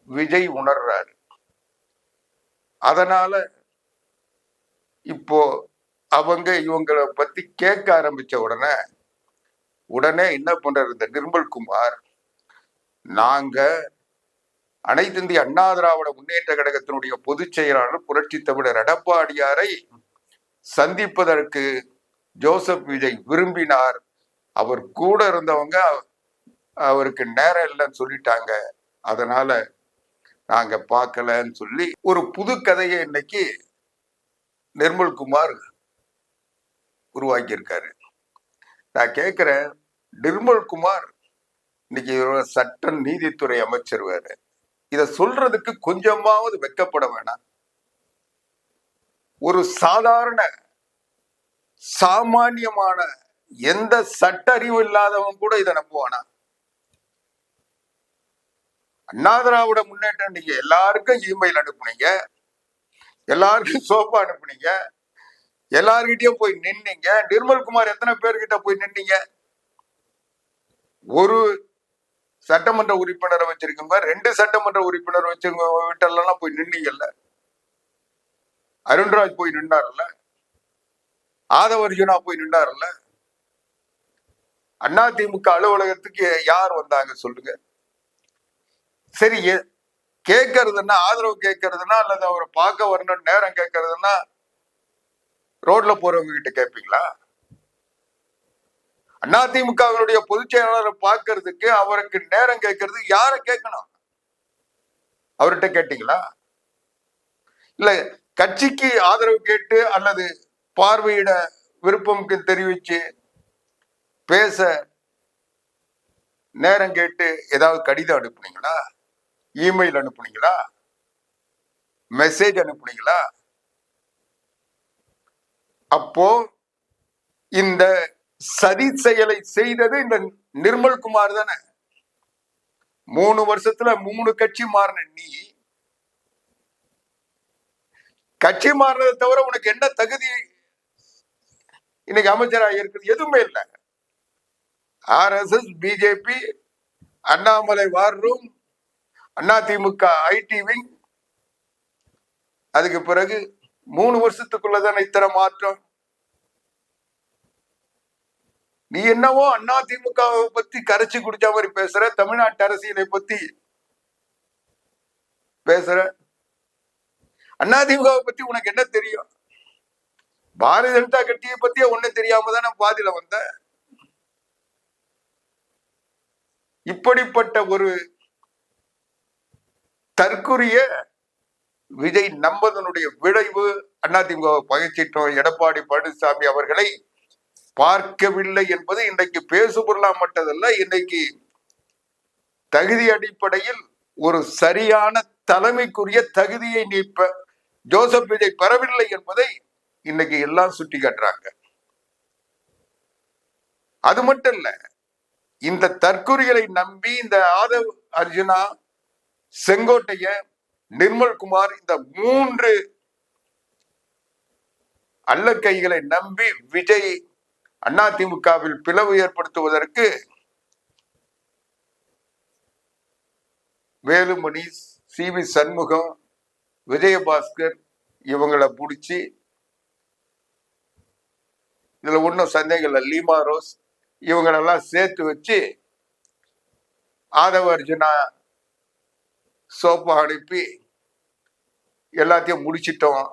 விஜய் உணர்றாரு. அதனால இப்போ அவங்க இவங்களை பத்தி கேட்க ஆரம்பிச்ச உடனே என்ன பண்றாரு இந்த நிர்மல்குமார், நாங்க அனைத்து இந்திய அண்ணா திராவிட முன்னேற்ற கழகத்தினுடைய பொதுச் செயலாளர் புரட்சி தமிழர் எடப்பாடியாரை சந்திப்பதற்கு ஜோசப் விஜய் விரும்பினார். அவர் கூட இருந்தவங்க அவருக்கு நேரம் இல்லைன்னு சொல்லிட்டாங்க, அதனால நாங்க பார்க்கலன்னு சொல்லி ஒரு புது கதையை இன்னைக்கு நிர்மல்குமார் உருவாக்கி இருக்காரு. நான் கேட்கிறேன், நிர்மல்குமார் இன்னைக்கு சட்ட நீதித்துறை அமைச்சர் வேறு, இத சொல்றதுக்கு கொஞ்சமாவது வெட்கப்பட வேணாம்? ஒரு சாதாரண சாமானியமான எந்த சட்ட அறிவு இல்லாதவன் கூட இதை நம்புவானா? அண்ணா திராவிட முன்னேற்றம், நீங்க எல்லாருக்கும் இமெயில் அனுப்புனீங்க, எல்லாருக்கும் சோப்பா அனுப்புனீங்க, எல்லார்கிட்டயும் போய் நின்னீங்க. நிர்மல்குமார் எத்தனை பேர்கிட்ட போய் நின்னீங்க? ஒரு சட்டமன்ற உறுப்பினரை வச்சிருக்கவங்க, 2 சட்டமன்ற உறுப்பினர் வச்சிருக்கவங்க வீட்டெல்லாம் போய் நின்னீங்கல்ல. அருண்ராஜ் போய் நின்றார்ல, ஆதவர்ஜுனா போய் நின்றார்ல. அதிமுக அலுவலகத்துக்கு யார் வந்தாங்க சொல்லுங்க? சரி, கேட்கறதுன்னா, ஆதரவு கேட்கறதுன்னா, அல்லது அவரை பார்க்க வரணும் நேரம் கேட்கறதுன்னா ரோட்ல போறவங்க கிட்ட கேட்பீங்களா? அதிமுகவினுடைய பொதுச் செயலாளரை பார்க்கறதுக்கு, அவருக்கு நேரம் கேட்கறது யார கேட்கணும்? அவர்கிட்ட கேட்டீங்களா? இல்ல கட்சிக்கு ஆதரவு கேட்டு அல்லது பார்வையிட விருப்பம் தெரிவிச்சு பேச நேரம் கேட்டு ஏதாவது கடிதம் அனுப்புனீங்களா? இமெயில் அனுப்புனீங்களா? மெசேஜ் அனுப்புனீங்களா? அப்போ இந்த சதி செயலை செய்தது இந்த நிர்மல்குமார் தானே. 3 வருஷத்துல 3 கட்சி மாறின நீ, கட்சி மாறினதை தவிர உனக்கு என்ன தகுதி இன்னைக்கு அமைச்சராக இருக்குது? எதுவுமே இல்லை. RSS, BJP, Annamalai war room, AIADMK IT wing, அதுக்கு பிறகு 3 வருஷத்துக்குள்ளதான இத்தனை மாற்றம். நீ என்னவோ அதிமுகவை பத்தி கரைச்சி குடிச்ச மாதிரி பேசுற, தமிழ்நாட்டு அரசியலை பத்தி பேசுற. அதிமுகவை பத்தி உனக்கு என்ன தெரியும்? பாரதிய ஜனதா கட்சியை பத்தியே ஒண்ணு தெரியாம தானே பாதியில வந்த. இப்படிப்பட்ட ஒரு தற்குறிய விஜய் நம்பதனுடைய விளைவு, அதிமுகவை பகைச்சிட்டோம், எடப்பாடி பழனிசாமி அவர்களை பார்க்கவில்லை என்பது இன்றைக்கு பேசுபொருளாமட்டதல்ல. இன்னைக்கு தகுதி அடிப்படையில் ஒரு சரியான தலைமைக்குரிய தகுதியை நீ ஜோசப் விஜய் பெறவில்லை என்பதை இன்னைக்கு எல்லாம் சுட்டி காட்டுறாங்க. அது மட்டும் இல்ல, இந்த தற்குறிகளை நம்பி இந்த ஆதவ் அர்ஜுனா, செங்கோட்டைய, நிர்மல்குமார், இந்த 3 அல்லக்கைகளை நம்பி விஜய் அதிமுகவில் பிளவு ஏற்படுத்துவதற்கு வேலுமணி, CV சண்முகம், விஜயபாஸ்கர் இவங்களை பிடிச்சி, இதுல ஒன்னும் சந்தேகம் இல்லை, லீமா ரோஸ் இவங்களெல்லாம் சேர்த்து வச்சு ஆதவ அர்ஜுனா சோப்பா அனுப்பி எல்லாத்தையும் முடிச்சிட்டோம்,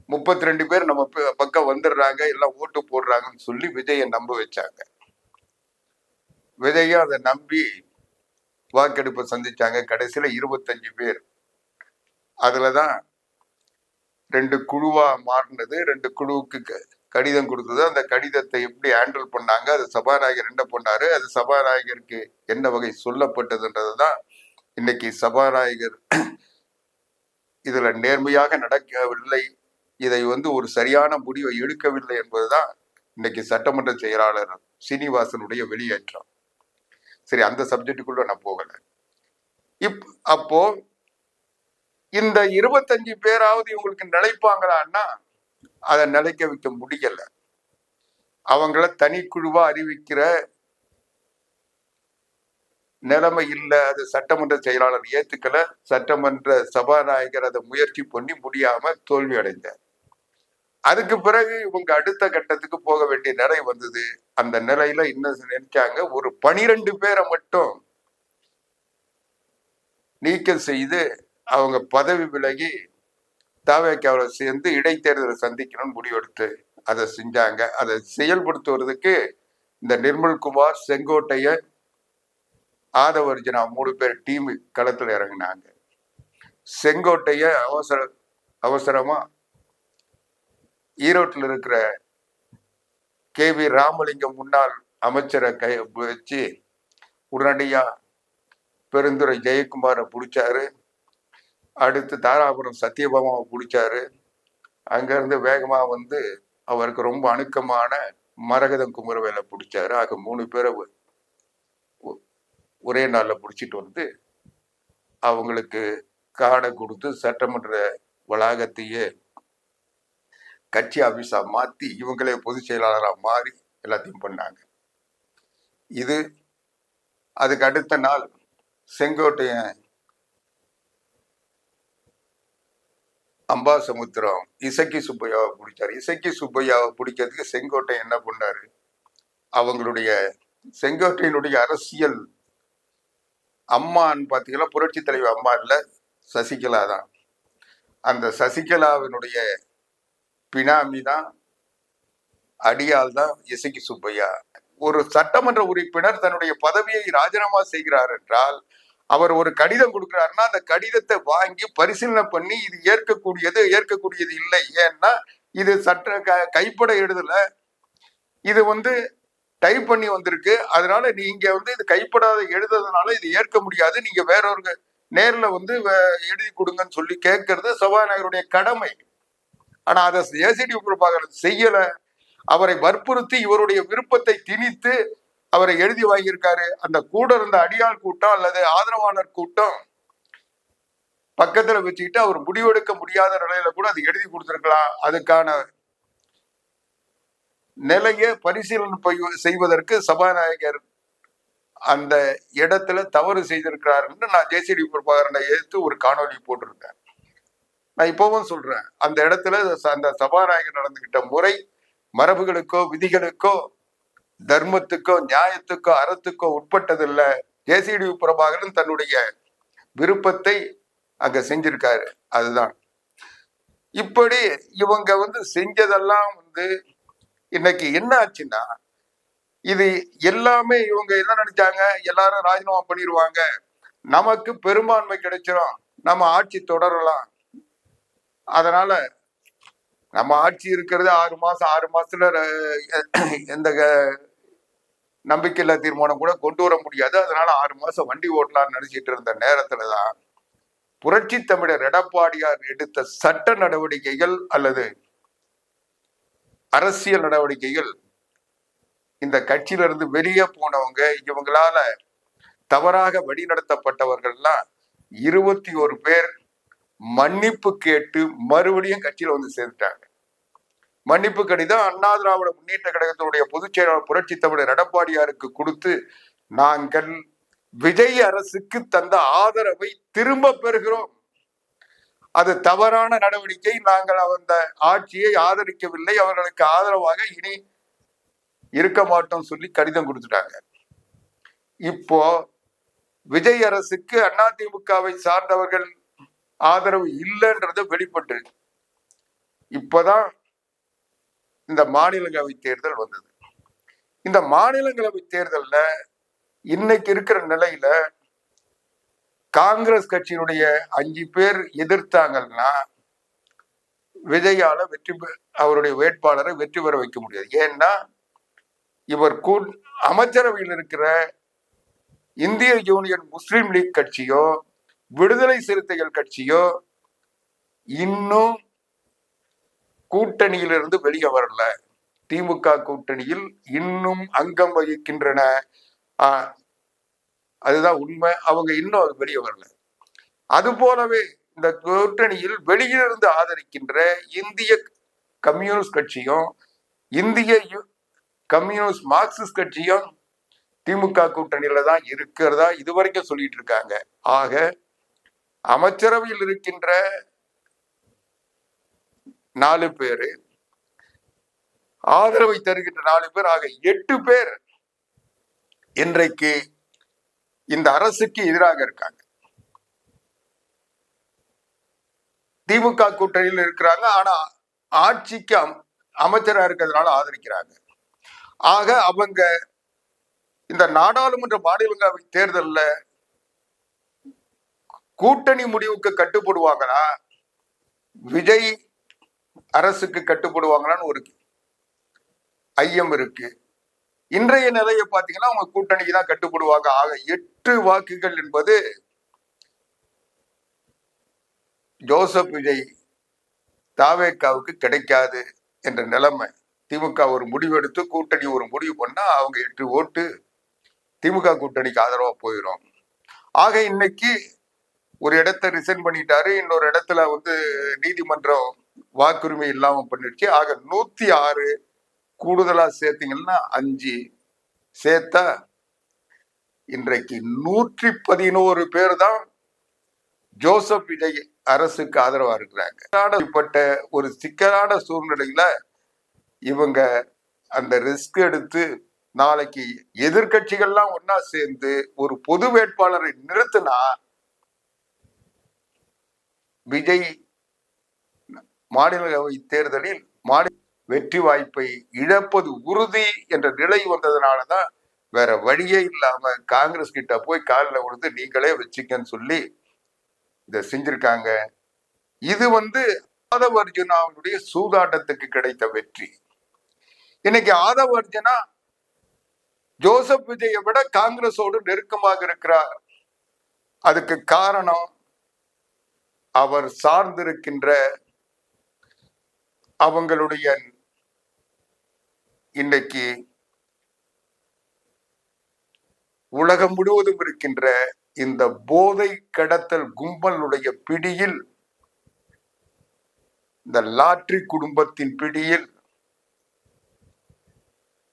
32 பேர் நம்ம பக்கம் வந்துடுறாங்க, எல்லாம் ஓட்டு போடுறாங்கன்னு சொல்லி விஜயை நம்ப வச்சாங்க. விஜயும் அதை நம்பி வாக்கெடுப்பை சந்திச்சாங்க. கடைசியில 25 பேர். அதுலதான் 2 குழுவா மாறினது. 2 குழுவுக்கு கடிதம் கொடுத்தது. அந்த கடிதத்தை எப்படி ஹேண்டில் பண்ணாங்க, அது சபாநாயகர் என்ன பண்ணாரு, அது சபாநாயகருக்கு என்ன வகை சொல்லப்பட்டதுன்றதுதான் இன்னைக்கு சபாநாயகர் இதுல நேர்மையாக நடக்கவில்லை, இதை ஒரு சரியான முடிவை எடுக்கவில்லை என்பதுதான் இன்னைக்கு சட்டமன்ற செயலாளர் சீனிவாசனுடைய வெளியேற்றம். சரி, அந்த சப்ஜெக்டுக்குள்ள நான் போகல. அப்போ இந்த 25 பேராவது இவங்களுக்கு நிலைப்பாங்களான்னா அதை நிலைக்க வைக்க முடியல. அவங்கள தனிக்குழுவா அறிவிக்கிற நிலைமை இல்லை. அது சட்டமன்ற செயலாளர் ஏத்துக்கல. சட்டமன்ற சபாநாயகர் அதை முயற்சி பண்ணி முடியாம தோல்வி அடைந்தார். அதுக்கு பிறகு இவங்க அடுத்த கட்டத்துக்கு போக வேண்டிய நிலை வந்தது. அந்த நிலையில இன்னும் நினைச்சாங்க, ஒரு 12 பேரை மட்டும் நீக்கம் செய்து அவங்க பதவி விலகி தவேகாவுல சேர்ந்து இடைத்தேர்தலை சந்திக்கணும்னு முடிவெடுத்து அதை செஞ்சாங்க. அதை செயல்படுத்துவதற்கு இந்த நிர்மல்குமார், செங்கோட்டையன், ஆதவர்ஜனா 3 பேர் டீம் களத்துல இறங்கினாங்க. செங்கோட்டையன் அவசரமா ஈரோட்டில் இருக்கிற KV ராமலிங்கம் முன்னாள் அமைச்சரை வச்சு உடனடியா பெருந்துறை ஜெயக்குமாரை பிடிச்சாரு. அடுத்து தாராபுரம் சத்யபாமாவை பிடிச்சாரு. அங்கிருந்து வேகமா வந்து அவருக்கு ரொம்ப அணுக்கமான மரகதம் குமரவேலை பிடிச்சாரு. ஆக 3 பேரை ஒரே நாள்ல பிடிச்சிட்டு வந்து அவங்களுக்கு காடை கொடுத்து சட்டமன்ற வளாகத்தையே கட்சி ஆபீஸா மாத்தி இவங்களே பொதுச் செயலாளரா மாறி எல்லாத்தையும் பண்ணாங்க. இது அதுக்கு அடுத்த நாள் செங்கோட்டையன் அம்பாசமுத்திரம் இசக்கி சுப்பையாவை பிடிச்சாரு. இசக்கி சுப்பையாவை பிடிக்கிறதுக்கு செங்கோட்டையன் என்ன பண்ணாரு, அவங்களுடைய செங்கோட்டையனுடைய அரசியல் அம்மான்னு பார்த்தீங்கன்னா புரட்சி தலைவர் அம்மா இல்ல, சசிகலா தான். அந்த சசிகலாவினுடைய பினாமி தான், அடியால் தான் இசக்கி சுப்பையா. ஒரு சட்டமன்ற உறுப்பினர் தன்னுடைய பதவியை ராஜினாமா செய்கிறார் என்றால் அவர் ஒரு கடிதம் கொடுக்கிறாருன்னா அந்த கடிதத்தை வாங்கி பரிசீலனை பண்ணி இது ஏற்கக்கூடியது இல்லை. ஏன்னா இது கைப்பட எழுதல, இது டைப் பண்ணி வந்திருக்கு. அதனால நீங்க இது கைப்படாத எழுதுறதுனால இது ஏற்க முடியாது, நீங்க வேறொரு நேர்ல எழுதி கொடுங்கன்னு சொல்லி கேட்கறது சபாநாயகருடைய கடமை. ஆனா அதை ஏசிடி பிரபாகரன் செய்யல. அவரை வற்புறுத்தி இவருடைய விருப்பத்தை திணித்து அவரை எழுதி வாங்கியிருக்காரு. அந்த கூட இருந்த அடியாள் கூட்டம் அல்லது ஆதரவாளர் கூட்டம் பக்கத்துல வச்சுக்கிட்டு அவர் முடிவெடுக்க முடியாத நிலையில கூட அது எழுதி கொடுத்திருக்கலாம். அதுக்கான நிலையை பரிசீலனை செய்வதற்கு சபாநாயகர் அந்த இடத்துல தவறு செய்திருக்கிறார் என்று நான் ஜேசிடி பிரபாகரனை எதிர்த்து ஒரு காணொலி போட்டிருக்கேன். நான் இப்பவும் சொல்றேன், அந்த இடத்துல அந்த சபாநாயகர் நடந்துகிட்ட முறை மரபுகளுக்கோ விதிகளுக்கோ தர்மத்துக்கோ நியாயத்துக்கோ அறத்துக்கோ உட்பட்டதில்லை. ஜேசிடி பிரபாகரன் தன்னுடைய விருப்பத்தை அங்க செஞ்சிருக்காரு. அதுதான் இப்படி இவங்க செஞ்சதெல்லாம் இன்னைக்கு என்ன ஆச்சுன்னா, இது எல்லாமே இவங்க என்ன நினைச்சாங்க, எல்லாரும் ராஜினாமா பண்ணிடுவாங்க, நமக்கு பெரும்பான்மை கிடைச்சிடும், நம்ம ஆட்சி தொடரலாம், அதனால நம்ம ஆட்சி இருக்கிறது 6 மாசம், 6 மாசத்துல எந்த நம்பிக்கையில்லா தீர்மானம் கூட கொண்டு வர முடியாது, அதனால 6 மாசம் வண்டி ஓட்டலாம்னு நினைச்சிட்டு இருந்த நேரத்துலதான் புரட்சி தமிழர் எடப்பாடியார் எடுத்த சட்ட நடவடிக்கைகள் அல்லது அரசியல் நடவடிக்கைகள், இந்த கட்சியிலிருந்து வெளியே போனவங்க, இவங்களால தவறாக வழிநடத்தப்பட்டவர்கள்லாம் 21 பேர் மன்னிப்பு கேட்டு மறுபடியும் கட்சியில சேர்ந்துட்டாங்க. மன்னிப்பு கடிதம் அண்ணா திராவிட முன்னேற்ற கழகத்தினுடைய பொதுச் செயலாளர் புரட்சி தமிழர் எடப்பாடியாருக்கு கொடுத்து, நாங்கள் விஜய் அரசுக்கு தந்த ஆதரவை திரும்ப பெறுகிறோம், அது தவறான நடவடிக்கை, நாங்கள் அந்த ஆட்சியை ஆதரிக்கவில்லை, அவர்களுக்கு ஆதரவாக இனி இருக்க மாட்டோம் சொல்லி கடிதம் கொடுத்துட்டாங்க. இப்போ விஜய் அரசுக்கு அதிமுகவை சார்ந்தவர்கள் ஆதரவு இல்லைன்றது வெளிப்பட்டு இப்பதான் இந்த மாநிலங்களவை தேர்தல் வந்தது. இந்த மாநிலங்களவை தேர்தல்ல இன்னைக்கு இருக்கிற நிலையில காங்கிரஸ் கட்சியினுடைய 5 பேர் எதிர்த்தாங்கன்னா விஜயால அவருடைய வேட்பாளரை வெற்றி பெற வைக்க முடியாது. ஏன்னா இவர் அமைச்சரவையில் இருக்கிற இந்திய யூனியன் முஸ்லிம் லீக் கட்சியோ விடுதலை சிறுத்தைகள் கட்சியோ இன்னும் கூட்டணியிலிருந்து வெளியே வரல. திமுக கூட்டணியில் இன்னும் அங்கம் வகிக்கின்றன, அதுதான் உண்மை. அவங்க இன்னும் வெளியே வரல. அது போலவே இந்த கூட்டணியில் வெளியிலிருந்து ஆதரிக்கின்ற இந்திய கம்யூனிஸ்ட் கட்சியும் இந்திய கம்யூனிஸ்ட் மார்க்சிஸ்ட் கட்சியும் திமுக கூட்டணியில தான் இருக்கிறதா இதுவரைக்கும் சொல்லிட்டு இருக்காங்க. ஆக அமைச்சரவையில் இருக்கின்ற 4 பேரு, ஆதரவை தருகின்ற 4 பேர், ஆக 8 பேர் இன்றைக்கு இந்த அரசுக்கு எதிராக இருக்காங்க. திமுக கூட்டணியில் இருக்கிறாங்க, ஆனா ஆட்சிக்கு அமைச்சரா இருக்கிறதுனால ஆதரிக்கிறாங்க. ஆக அவங்க இந்த நாடாளுமன்ற மாநிலங்களவை தேர்தலில் கூட்டணி முடிவுக்கு கட்டுப்படுவாங்களா, விஜய் அரசுக்கு கட்டுப்படுவாங்களான்னு ஒரு ஐயம் இருக்கு. இன்றைய நிலையை பார்த்தீங்கன்னா அவங்க கூட்டணிக்கு தான் கட்டுப்படுவாங்க. ஆக 8 வாக்குகள் என்பது ஜோசப் விஜய் தாவேக்காவுக்கு கிடைக்காது என்ற நிலைமை. திமுக ஒரு முடிவெடுத்து கூட்டணி ஒரு முடிவு பண்ணா அவங்க 8 ஓட்டு திமுக கூட்டணிக்கு ஆதரவா போயிடும். ஆக இன்னைக்கு ஒரு இடத்தை ரிசைன் பண்ணிட்டாரு, இன்னொரு இடத்துல நீதிமன்றம் வாக்குரிமை இல்லாம பண்ணிடுச்சு. ஆக 106 கூடுதலா சேர்த்தீங்கன்னா 5 சேர்த்தா இன்றைக்கு 111 பேர் தான் ஜோசப் விஜய் அரசுக்கு ஆதரவா இருக்கிறாங்க. ஒரு சிக்கலான சூழ்நிலையில இவங்க அந்த ரிஸ்க் எடுத்து நாளைக்கு எதிர்கட்சிகள்லாம் ஒன்னா சேர்ந்து ஒரு பொது வேட்பாளரை நிறுத்தினா விஜய் மாநிலங்களவை தேர்தலில் வெற்றி வாய்ப்பை இழப்பது உறுதி என்ற நிலை வந்ததுனாலதான் வேற வழியே இல்லாம காங்கிரஸ் கிட்ட போய் காலில் விழுந்து நீங்களே வச்சுக்கன்னு சொல்லி இதை செஞ்சிருக்காங்க. இது ஆதவ அர்ஜுனாவுடைய சூதாட்டத்துக்கு கிடைத்த வெற்றி. இன்னைக்கு ஆதவ அர்ஜுனா ஜோசப் விஜயை விட காங்கிரஸோடு நெருக்கமாக இருக்கிறார். அதுக்கு காரணம் அவர் சார்ந்திருக்கின்ற அவங்களுடைய இன்னைக்கு உலகம் முழுவதும் இருக்கின்ற இந்த போதை கடத்தல் கும்பலுடைய பிடியில், இந்த லாட்ரி குடும்பத்தின் பிடியில்,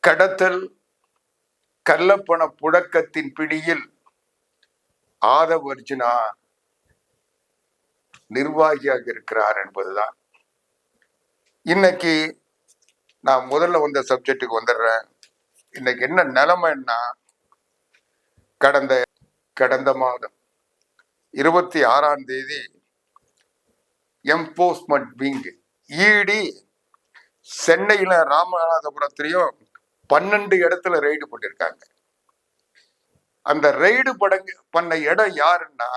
கடத்தல் கள்ளப்பண புழக்கத்தின் பிடியில் ஆதவ அர்ஜுனா நிர்வாகியாக இருக்கிறார் என்பதுதான். இன்னைக்கு நான் முதல்ல வந்த சப்ஜெக்டுக்கு வந்துடுறேன். இன்னைக்கு என்ன நிலைமைன்னா, கடந்த மாதம் 26ஆம் தேதி என்ஃபோர்ஸ்மெண்ட் விங் இடி சென்னையில ராமநாதபுரத்திலையும் 12 இடத்துல ரெய்டு பண்ணிருக்காங்க. அந்த ரெய்டு பண்ண இடம் யாருன்னா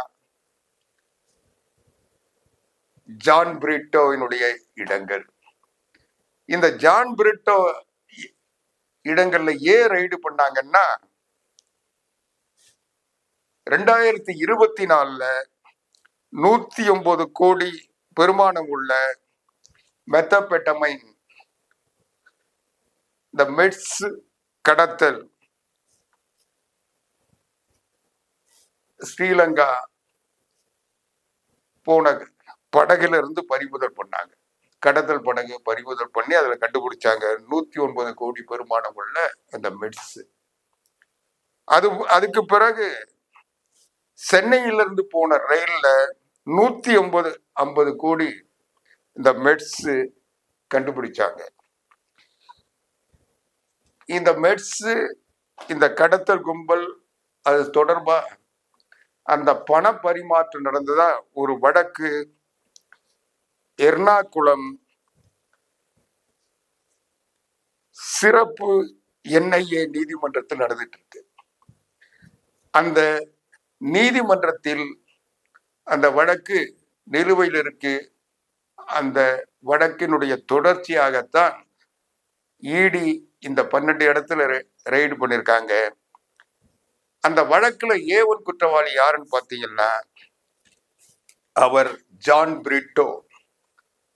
ஜான் பிரிட்டோவினுடைய இடங்கள். இந்த ஜான் பிரிட்டோ இடங்கள்ல ஏன் ரெய்டு பண்ணாங்கன்னா, 2024 109 கோடி பெருமானம் உள்ள மெத்தபெட்டமைன், இந்த மெட்ஸ் கடத்தல் ஸ்ரீலங்கா போன படகுல இருந்து பறிமுதல் பண்ணாங்க. கடத்தல் படகு பறிமுதல் பண்ணி அதுல கண்டுபிடிச்சாங்க 109 கோடி பெருமானம் உள்ள அந்த மெட்ஸ். அதுக்கு பிறகு சென்னையிலிருந்து போன ரயில்ல 150 கோடி இந்த மெட்ஸ் கண்டுபிடிச்சாங்க. இந்த மெட்ஸ், இந்த கடத்தல் கும்பல், அது தொடர்பா அந்த பண பரிமாற்றம் நடந்ததா ஒரு வழக்கு எர்ணாகுளம் சிறப்பு NIA நீதிமன்றத்தில் நடந்துட்டு இருக்கு. அந்த நீதிமன்றத்தில் அந்த வழக்கு நிலுவையில் இருக்கு. அந்த வழக்கினுடைய தொடர்ச்சியாகத்தான் இடி இந்த 12 இடத்துல ரெய்டு பண்ணிருக்காங்க. அந்த வழக்குல A1 குற்றவாளி யாருன்னு பாத்தீங்கன்னா அவர் ஜான் பிரிட்டோ.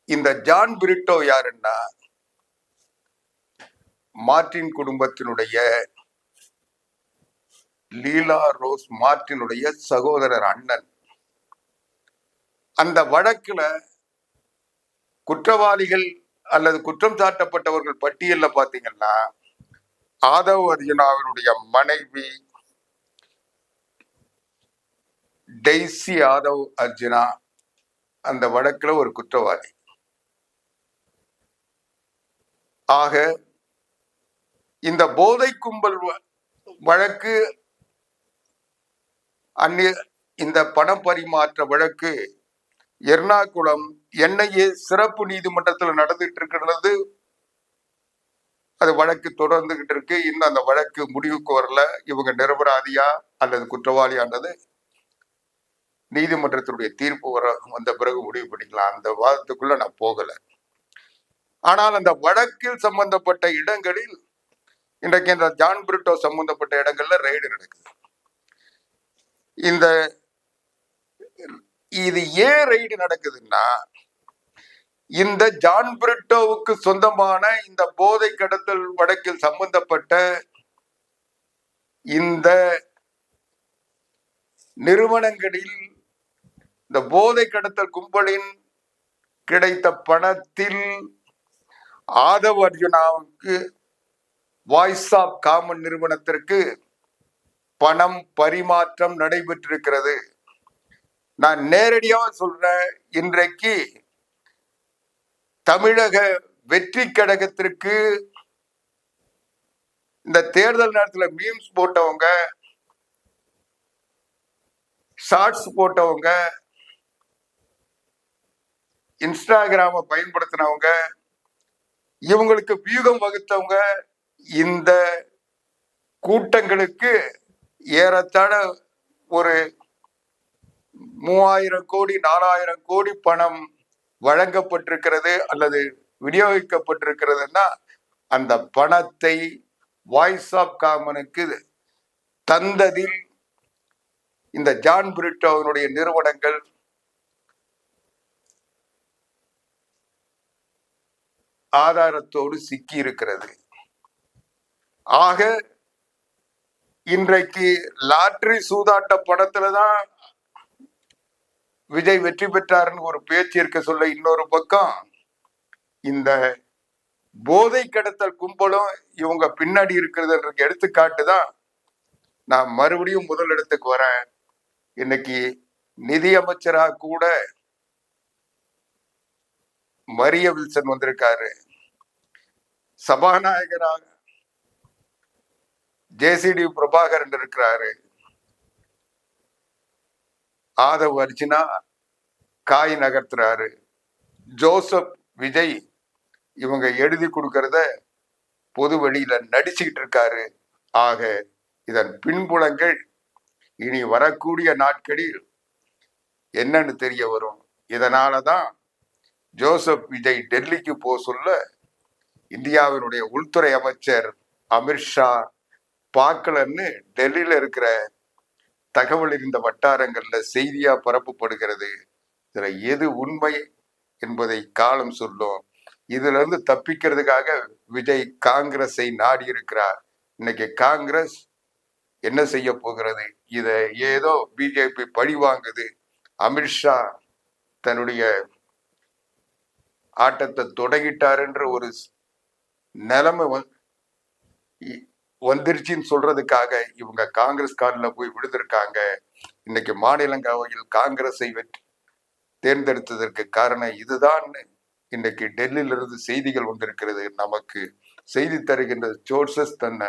இந்த ஜான் பிரிட்டோ யாருன்னா மார்டின் குடும்பத்தினுடைய, லீலா ரோஸ் மார்டினுடைய சகோதரர், அண்ணன். அந்த வழக்குல குற்றவாளிகள் அல்லது குற்றம் சாட்டப்பட்டவர்கள் பட்டியல்ல பாத்தீங்கன்னா ஆதவ் அர்ஜுனாவினுடைய மனைவி டெய்சி ஆதவ் அர்ஜுனா அந்த வழக்குல ஒரு குற்றவாளி. ஆக இந்த போதை கும்பல் வழக்கு, இந்த பண பரிமாற்ற வழக்கு எர்ணாகுளம் NIA சிறப்பு நீதிமன்றத்தில் நடந்துட்டு இருக்கிறது. அது வழக்கு தொடர்ந்துகிட்டு இருக்கு. இன்னும் அந்த வழக்கு முடிவுக்கு வரல. இவங்க நிரபராதியா அல்லது குற்றவாளியானது நீதிமன்றத்தினுடைய தீர்ப்பு வந்த பிறகு முடிவு பண்ணிக்கலாம். அந்த வாதத்துக்குள்ள நான் போகல. ஆனால் அந்த வழக்கில் சம்பந்தப்பட்ட இடங்களில் இன்றைக்கு இந்த ஜான் பிரிட்டோ சம்பந்தப்பட்ட இடங்கள்ல ரெய்டு நடக்குது. இது ஏன் ரெய்டு நடக்குதுன்னா, இந்த ஜான் பிரிட்டோவுக்கு சொந்தமான இந்த போதை கடத்தல் வழக்கில் சம்பந்தப்பட்ட இந்த நிறுவனங்களில் இந்த போதை கடத்தல் கும்பலின் கிடைத்த பணத்தில் ஆதவ் அர்ஜுனாவுக்கு வாய்ஸ் ஆஃப் காமன் நிறுவனத்திற்கு பணம் பரிமாற்றம் நடைபெற்றிருக்கிறது. நான் நேரடியாக சொல்றேன், இன்றைக்கு தமிழக வெற்றி கழகத்திற்கு இந்த தேர்தல் நேரத்தில் மீம்ஸ் போட்டவங்க, ஷார்ட்ஸ் போட்டவங்க, இன்ஸ்டாகிராம பயன்படுத்தினவங்க, இவங்களுக்கு வியூகம் வகுத்தவங்க, இந்த கூட்டங்களுக்கு ஏறத்தாழ ஒரு 3000 கோடி 4000 கோடி பணம் வழங்கப்பட்டிருக்கிறது அல்லது விநியோகிக்கப்பட்டிருக்கிறதுனா, அந்த பணத்தை வாய்ஸ் ஆஃப் காமனுக்கு தந்ததில் இந்த ஜான் பிரிட்டோவினுடைய நிறுவனங்கள் ஆதாரத்தோடு சிக்கி இருக்கிறது. ஆக இன்றைக்கு லாட்டரி சூதாட்ட படத்துலதான் விஜய் வெற்றி பெற்றாருன்னு ஒரு பேச்சு இருக்க சொல்ல, இன்னொரு பக்கம் இந்த போதை கடத்தல் கும்பலும் இவங்க பின்னாடி இருக்கிறது எடுத்துக்காட்டுதான். நான் மறுபடியும் முதலிடத்துக்கு வரேன். இன்னைக்கு நிதி அமைச்சரா கூட மரிய வில்சன் வந்திருக்காரு. சபாநாயகராக JCD பிரபாகரன் இருக்கிறாரு. ஆதவ் அர்ஜுனா காய் நகர்த்துறாரு. ஜோசப் விஜய் இவங்க எழுதி கொடுக்கறத பொது வெளியில நடிச்சுக்கிட்டு இருக்காரு. ஆக இதன் பின்புலங்கள் இனி வரக்கூடிய நாட்களில் என்னன்னு தெரிய வரும். இதனாலதான் ஜோசப் விஜய் டெல்லிக்கு போக சொல்ல இந்தியாவினுடைய உள்துறை அமைச்சர் அமித்ஷா பார்க்கலன்னு டெல்லியில இருக்கிற தகவல் இருந்த வட்டாரங்கள்ல செய்தியா பரப்பப்படுகிறது. இதுல எது உண்மை என்பதை காலம் சொல்லும். இதுல இருந்து தப்பிக்கிறதுக்காக விஜய் காங்கிரஸை நாடி இருக்கிறார். இன்னைக்கு காங்கிரஸ் என்ன செய்ய போகிறது? இத ஏதோ பிஜேபி பழி வாங்குது. அமித்ஷா தன்னுடைய ஆட்டத்தை தொடங்கிட்டார் என்ற ஒரு நிலைமை வந்துருச்சுன்னு சொல்றதுக்காக இவங்க காங்கிரஸ் காலில் போய் விழுந்திருக்காங்க. இன்னைக்கு மாநிலங்களவையில் காங்கிரஸை தேர்ந்தெடுத்ததற்கு காரணம் இதுதான். இன்னைக்கு டெல்லியிலிருந்து செய்திகள் வந்திருக்கிறது. நமக்கு செய்தி தருகின்ற சோர்சஸ் தன்னை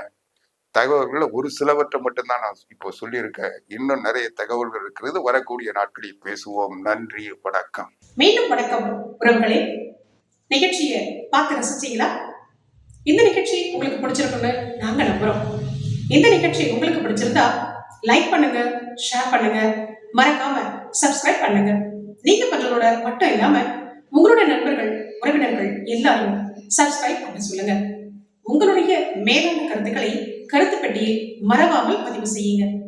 தகவல்களை ஒரு சிலவற்றை மட்டும்தான் நான் இப்போ சொல்லியிருக்கேன். இன்னும் நிறைய தகவல்கள் இருக்கிறது. வரக்கூடிய நாட்களில் பேசுவோம். நன்றி, வணக்கம். மீண்டும் வணக்கம் உறவுகளே. நிகழ்ச்சியை பார்த்து ரசிச்சீங்களா? இந்த நிகழ்ச்சி உங்களுக்கு பிடிச்சிருக்குன்னு நாங்க நம்புறோம். இந்த நிகழ்ச்சி உங்களுக்கு பிடிச்சிருந்தா லைக் பண்ணுங்க, ஷேர் பண்ணுங்க, மறக்காம சப்ஸ்கிரைப் பண்ணுங்க. நீங்க பண்றதோட மட்டும் இல்லாம உங்களுடைய நண்பர்கள், உறவினர்கள் எல்லாரும் சப்ஸ்கிரைப் பண்ண சொல்லுங்க. உங்களுடைய மேலான கருத்துக்களை கருத்து பெட்டியில் மறவாமல் பதிவு செய்யுங்க.